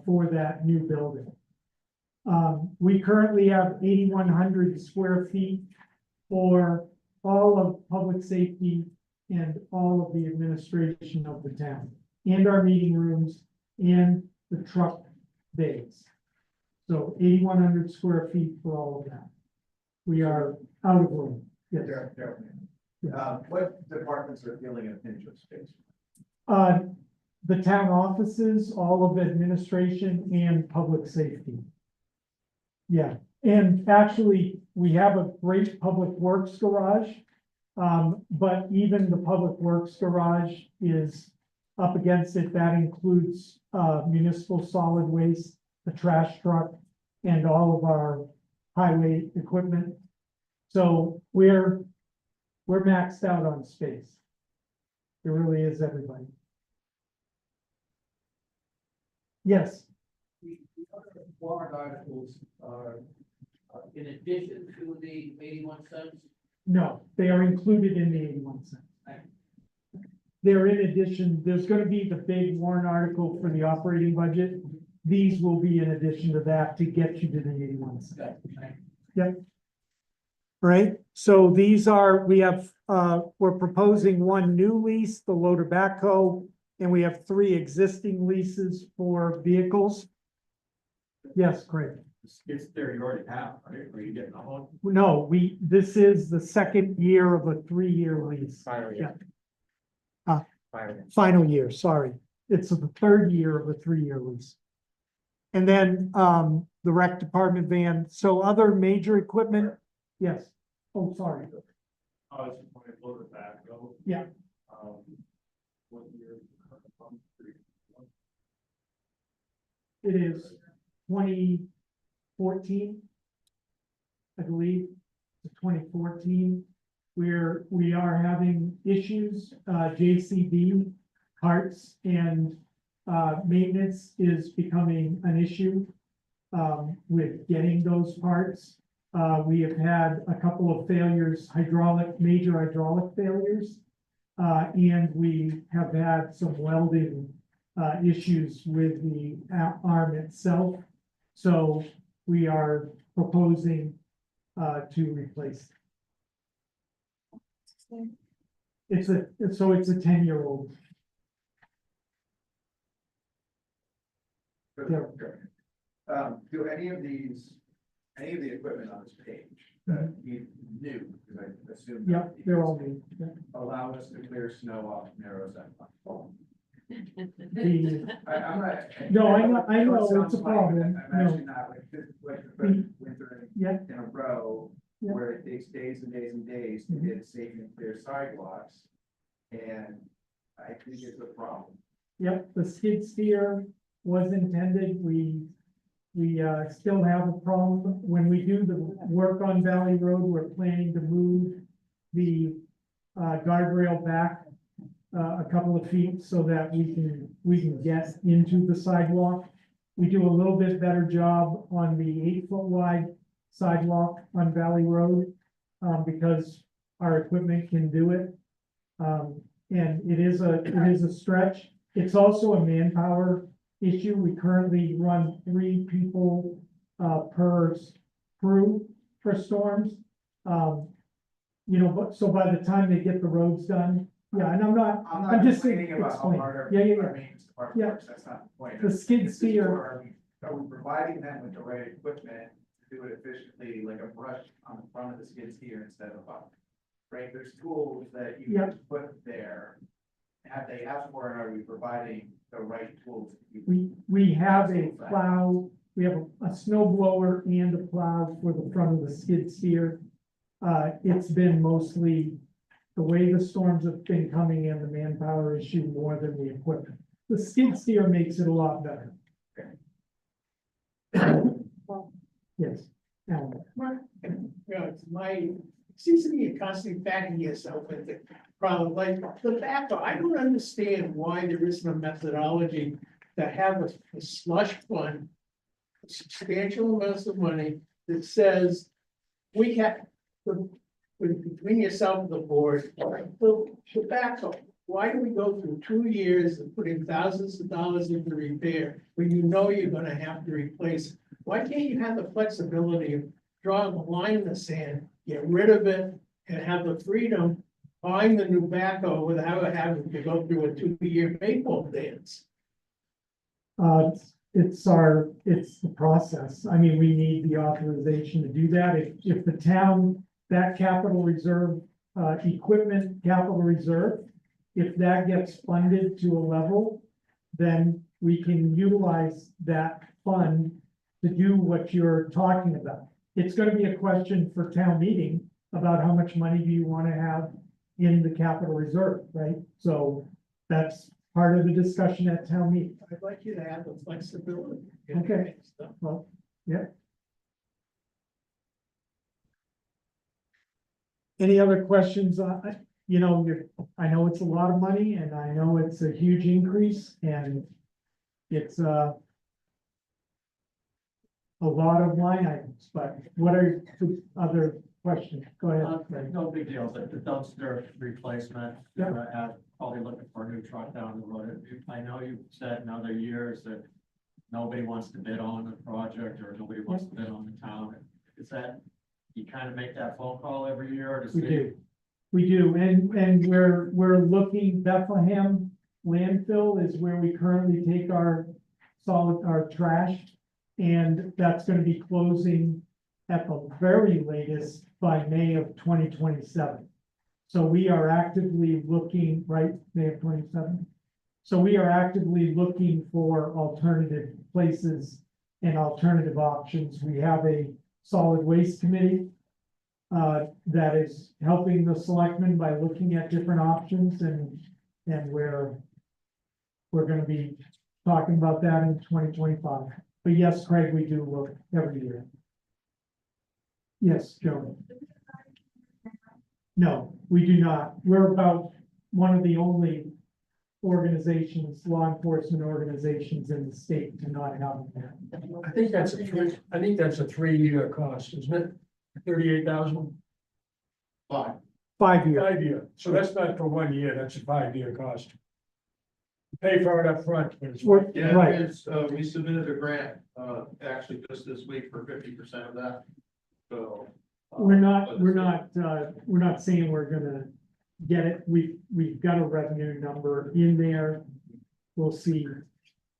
for that new building. We currently have 8,100 square feet for all of public safety and all of the administration of the town, and our meeting rooms and the truck bays. So 8,100 square feet for all of that. We are out of room. Yes. What departments are feeling a pinch of space? The town offices, all of administration and public safety. Yeah, and actually, we have a great public works garage. But even the public works garage is up against it. That includes municipal solid waste, the trash truck, and all of our highway equipment. So we're maxed out on space. It really is everybody. Yes. The other warrant articles are in addition to the 81 cents. No, they are included in the 81 cents. They're in addition, there's gonna be the big warrant article for the operating budget. These will be in addition to that to get you to the 81 cents. Yep. Right, so these are, we're proposing one new lease, the loader backhoe, and we have 3 existing leases for vehicles. Yes, Craig. It's there, you already have, right? Are you getting a whole? No, this is the second year of a 3-year lease. Final year. Final year, sorry. It's the 3rd year of a 3-year lease. And then, the rec department van, so other major equipment, yes. Oh, sorry. I was just going to load it back, go. Yeah. What year? It is 2014. believe, to 2014. We are having issues, JCB parts and maintenance is becoming an issue with getting those parts. We have had a couple of failures, major hydraulic failures. And we have had some welding issues with the arm itself. So we are proposing to replace. It's a 10-year-old. Do any of the equipment on this page that you new, because I assume. Yep, they're all new. Yeah. Allow us to clear snow off narrow sidewalks? The- I'm not. No, I know, it it's sounds a like problem. that. I'm actually not like this, like the first winter Yeah. in a row, Yeah. where it takes days and days and days to get safe and clear sidewalks. And I think it's a problem. Yep, the skid steer was intended, we still have a problem. When we do the work on Valley Road, we're planning to move the guardrail back a couple of feet so that we can get into the sidewalk. We do a little bit better job on the 8-foot wide sidewalk on Valley Road because our equipment can do it. And it is a stretch. It's also a manpower issue. We currently run 3 people per crew for storms. But so by the time they get the roads done, yeah, and I'm just complaining about how explaining. hard our Yeah. maintenance department Yeah. works, that's not the point. The skid It's steer. Are we providing them with the right equipment to do it efficiently, like a brush on the front of the skid steer instead of up? Right, there's tools that you Yeah. can put there. Have they asked for, and are we providing the right tools? We have a plow, we have a snow blower and a plow for the front of the skid steer. It's been mostly the way the storms have been coming in, the manpower issue more than the equipment. The skid steer makes it a lot better. Yes. Alan. It seems to me you're constantly backing yourself into problem, like the backhoe. I don't understand why there isn't a methodology to have a slush fund. Substantial amounts of money that says we have, between yourself and the board, the backhoe. Why do we go through 2 years and putting thousands of dollars into repair when you know you're gonna have to replace it? Why can't you have the flexibility of drawing a line in the sand, get rid of it, and have the freedom buying the new backhoe without having to go through a 2-year paintball dance? It's the process. I mean, we need the authorization to do that. If the town, that capital reserve, equipment capital reserve, if that gets funded to a level, then we can utilize that fund to do what you're talking about. It's gonna be a question for town meeting about how much money do you wanna have in the capital reserve, right? So that's part of the discussion at town meeting. I'd like you to have the flexibility. Okay. Well, yeah. Any other questions? I know it's a lot of money and I know it's a huge increase and it's a lot of line items, but what are the other questions? Go ahead. No big deal, the dumpster replacement, Yeah. probably looking for a new truck down the road. I know you've said in other years that nobody wants to bid on the project or nobody wants to bid on the town. Is that, you kind of make that phone call every year to see? We do, and we're looking, Bethlehem landfill is where we currently take our trash. And that's gonna be closing at the very latest by May of 2027. So we are actively looking, right, May of 27. So we are actively looking for alternative places and alternative options. We have a solid waste committee that is helping the selectmen by looking at different options and we're gonna be talking about that in 2025. But yes, Craig, we do look every year. Yes, Joe. No, we do not. We're about one of the only organizations, law enforcement organizations in the state to not have that. I think that's a 3-year cost, isn't it? 38,000, Fine. 5 year. 5 year. So that's not for 1 year, that's a 5-year cost. Pay for it up front, but it's. We're- Yeah, Right. it's, we submitted a grant, actually just this week for 50% of that. So. We're not saying we're gonna get it. We've got a revenue number in there. We'll see.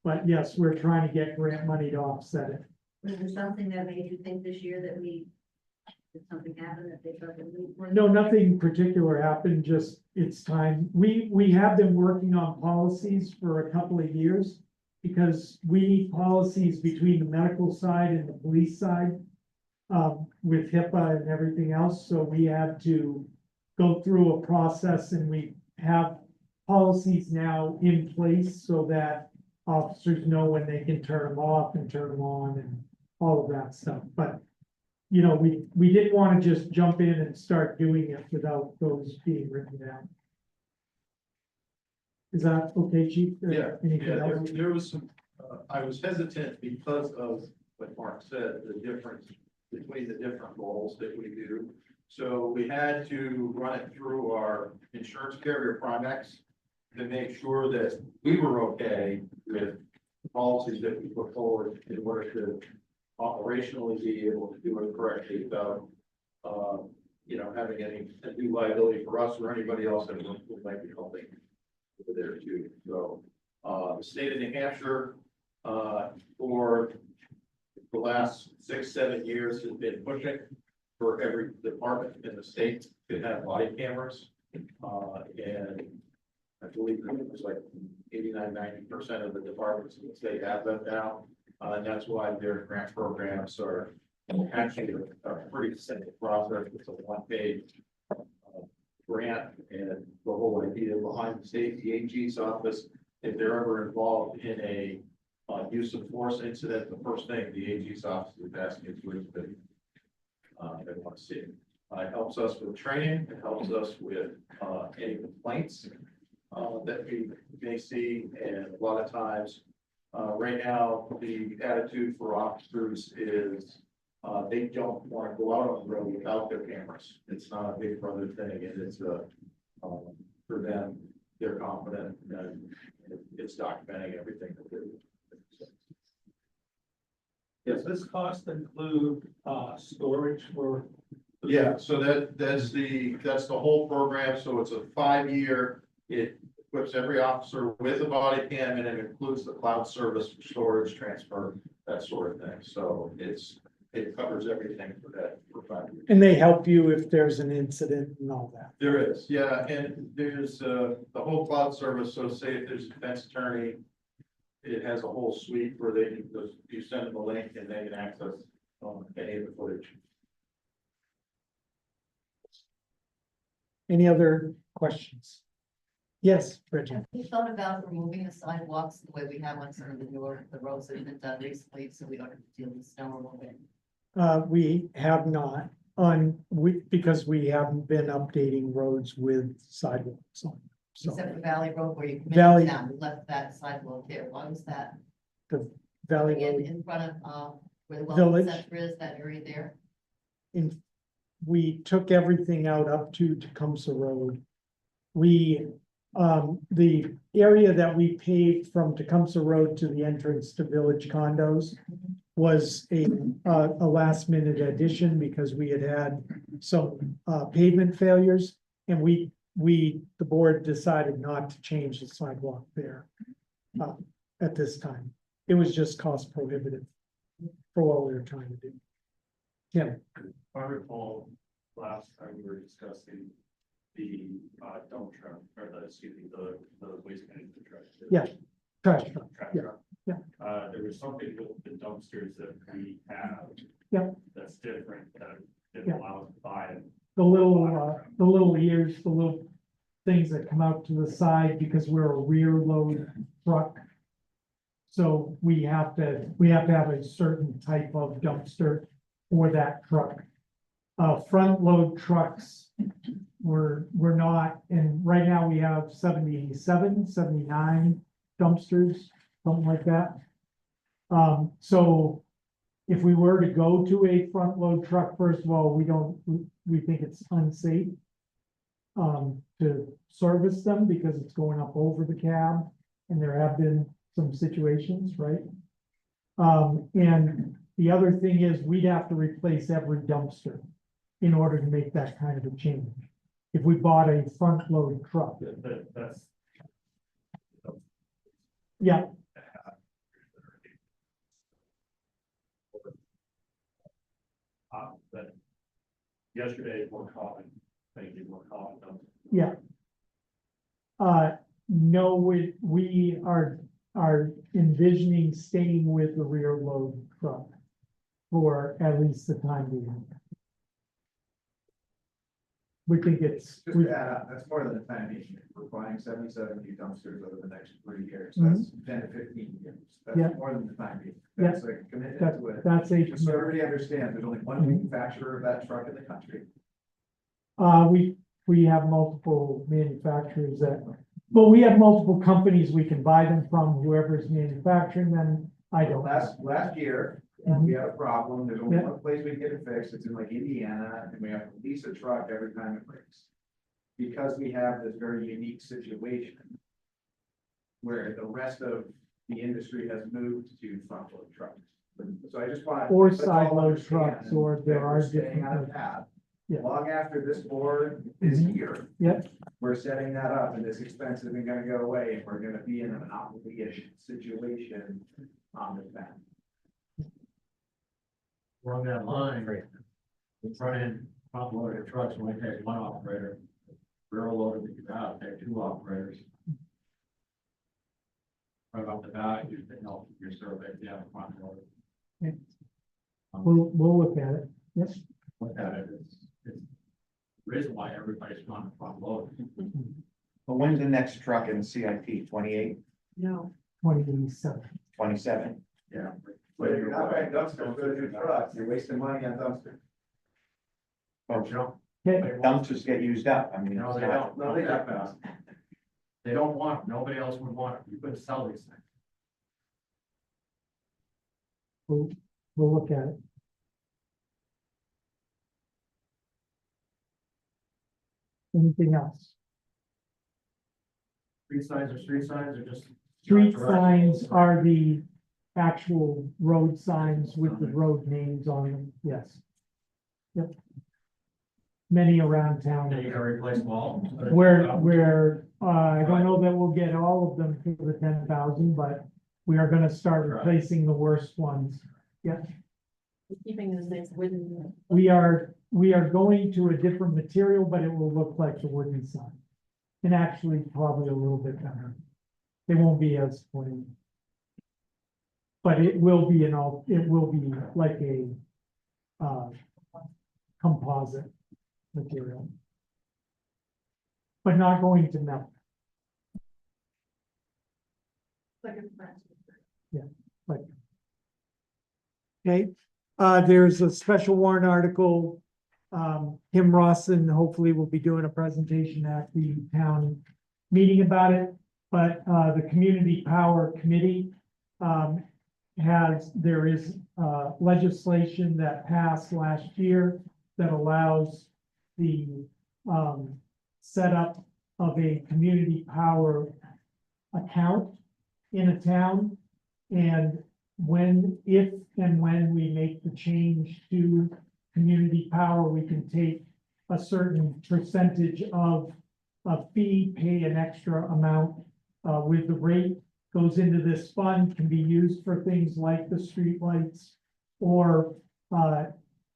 But yes, we're trying to get grant money to offset it. Was there something that made you think this year that did something happen that they thought that we were? No, nothing particular happened, just it's time. We have been working on policies for a couple of years. Because we need policies between the medical side and the police side. With HIPAA and everything else, so we had to go through a process and we have policies now in place so that officers know when they can turn them off and turn them on and all of that stuff, but you know, we didn't want to just jump in and start doing it without those being written down. Is that okay, Chief? Yeah, Anything yeah, else? there was some, I was hesitant because of what Mark said, the difference between the different roles that we do. So we had to run it through our insurance carrier Primex to make sure that we were okay with the policies that we put forward in order to operationally be able to do it correctly without, having any new liability for us or anybody else that might be helping over there too. So, the state of New Hampshire, for the last 6-7 years has been pushing for every department in the state to have body cameras. And I believe it was like 89-90% of the departments in the state have them now. And that's why their grant programs are actually a pretty simple process. It's a 1-page grant, and the whole idea behind the state, the AG's office, if they're ever involved in a use of force incident, the first thing the AG's office is asking is which they want to see. It helps us with training. It helps us with any complaints that we may see, and a lot of times, right now, the attitude for officers is they don't want to go out on the road without their cameras. It's not a big brother thing, and it's for them, they're confident and it's documenting everything that they're doing. Does this cost include, storage for? Yeah, so that's the whole program. So it's a 5-year, it equips every officer with a body cam, and it includes the cloud service for storage, transfer, that sort of thing. So it covers everything for that for 5 years. And they help you if there's an incident and all that. There is, yeah, and there's the whole cloud service. So say if there's a defense attorney, it has a whole suite where they can just, you send them a link and they can access any of the footage. Any other questions? Yes, Bridget. Have you thought about removing the sidewalks the way we have on some of the roads that have been done recently, so we don't have to deal with snow removal? We have not because we haven't been updating roads with sidewalks on. So Except for Valley Road where you come Valley- in town, we left that sidewalk there. Why was that? the Valley Road In front of, where the Village. wellness center is, that area there? we took everything out up to Tecumseh Road. The area that we paved from Tecumseh Road to the entrance to Village condos was a last minute addition because we had some pavement failures. And the board decided not to change the sidewalk there at this time. It was just cost prohibitive for what we were trying to do. Yeah. I recall last time we were discussing the dump truck, or the waste management truck. Yeah. Trash truck. Trash Yeah, truck. yeah. There was something with the dumpsters that we have. Yeah. That's different, that didn't Yeah. allow us to buy it. The little ears, the little things that come out to the side because we're a rear load truck. So we have to have a certain type of dumpster for that truck. front load trucks. We're not, and right now we have 77, 79 dumpsters, something like that. So if we were to go to a front load truck, first of all, we think it's unsafe to service them because it's going up over the cab, and there have been some situations, right? And the other thing is we'd have to replace every dumpster in order to make that kind of a change. If we bought a front load truck, That's. yeah, But yesterday, more common, thank you, more common. yeah. No, we are envisioning staying with the rear load truck for at least the time being. We think it's, Just to add up, that's more than a time being. We're buying 77 new dumpsters over the next 3 years. That's 10 to 15 years. Yeah. That's more than the time being. Yeah. That's a commitment to it. that's a, Just so everybody understands, there's only one manufacturer of that truck in the country. we have multiple manufacturers that, well, we have multiple companies we can buy them from, whoever's manufacturing them. I don't. Last year, we had a problem. There's only one place we can get it fixed. It's in like Indiana, and we have to lease a truck every time it breaks. Because we have this very unique situation where the rest of the industry has moved to front load trucks. So I just want. Or let's all side load understand trucks, or that there we're are staying different. on a path. Yeah. Long after this board is Mhm. here. Yep. We're setting that up, and this expense isn't gonna go away, and we're gonna be in an monopoly-ish situation on this map. We're on that line, the front end, front loaded trucks only take one operator. Rear loaded, that you have, take 2 operators. Right off the bat, you can help your survey, if you have a front loader. Yeah. We'll look at it. Yes. Look at it, it's the reason why everybody's on front load. But when's the next truck in CIP, 28, No. 27. 27? Yeah. But if you're not buying dumpsters, go to new trucks, you're wasting money on dumpsters. Oh, Joe. Okay, Dumpsters get used up, I mean. No, it's they not- don't, no, they don't. They don't want, them. Nobody else would want it, you couldn't sell these things. we'll look at it. Anything else? Street signs are street signs or just? Street signs are the actual road signs with the road names on them, yes. Yep. Many around town. Yeah, you gotta replace them all. I don't know that we'll get all of them for the 10,000, but we are gonna start Right. replacing the worst ones. Yeah, Keeping this nice wooden. we are going to a different material, but it will look like the wooden sign. And actually probably a little bit better. They won't be as plain. But it will be it will be like a composite material. But not going to melt. Like a press. Okay, there's a special warrant article. Kim Rawson hopefully will be doing a presentation at the town meeting about it. But, the Community Power Committee, there is, legislation that passed last year that allows the, setup of a community power account in a town. And if and when we make the change to community power, we can take a certain percentage of a fee, pay an extra amount with the rate, goes into this fund, can be used for things like the streetlights or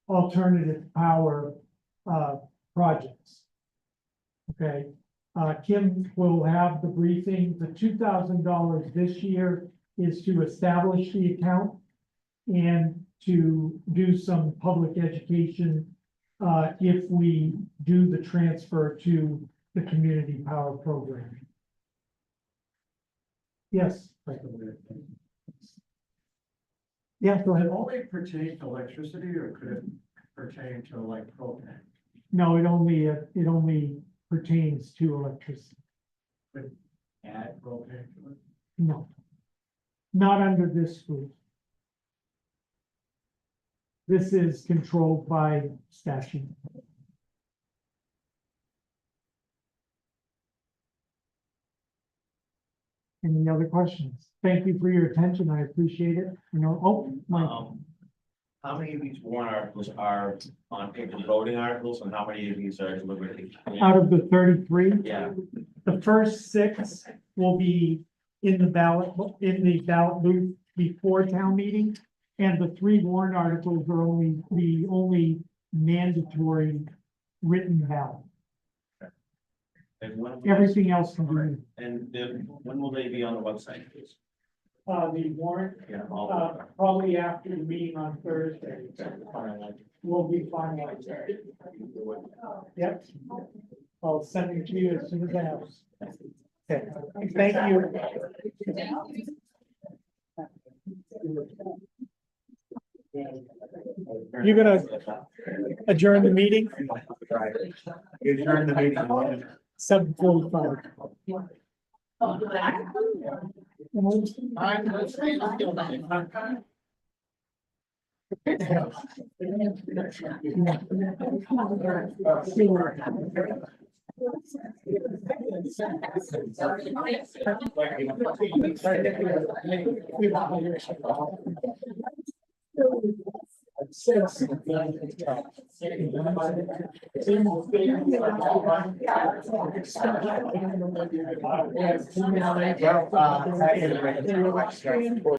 alternative power projects. Okay, Kim will have the briefing. The $2,000 this year is to establish the account and to do some public education if we do the transfer to the community power program. Yes. Yeah, go Does ahead. it only pertain to electricity or could it pertain to like propane? No, it only pertains to electricity. Add propane to it? No. Not under this group. This is controlled by statute. Any other questions? Thank you for your attention. I appreciate it. Mike, How many of these warrant articles are on paper voting articles and how many of these are deliberative? out of the 33, Yeah, the first 6 will be in the ballot booth before town meeting. And the 3 warrant articles are the only mandatory written ballot. and when, Everything else can be, and then when will they be on the website, please? the warrant, Yeah, all probably after the meeting on Thursday, will be finalized. Yep. I'll send it to you as soon as I have. Okay, thank you. You're gonna adjourn the meeting, You adjourn the meeting. 7:45.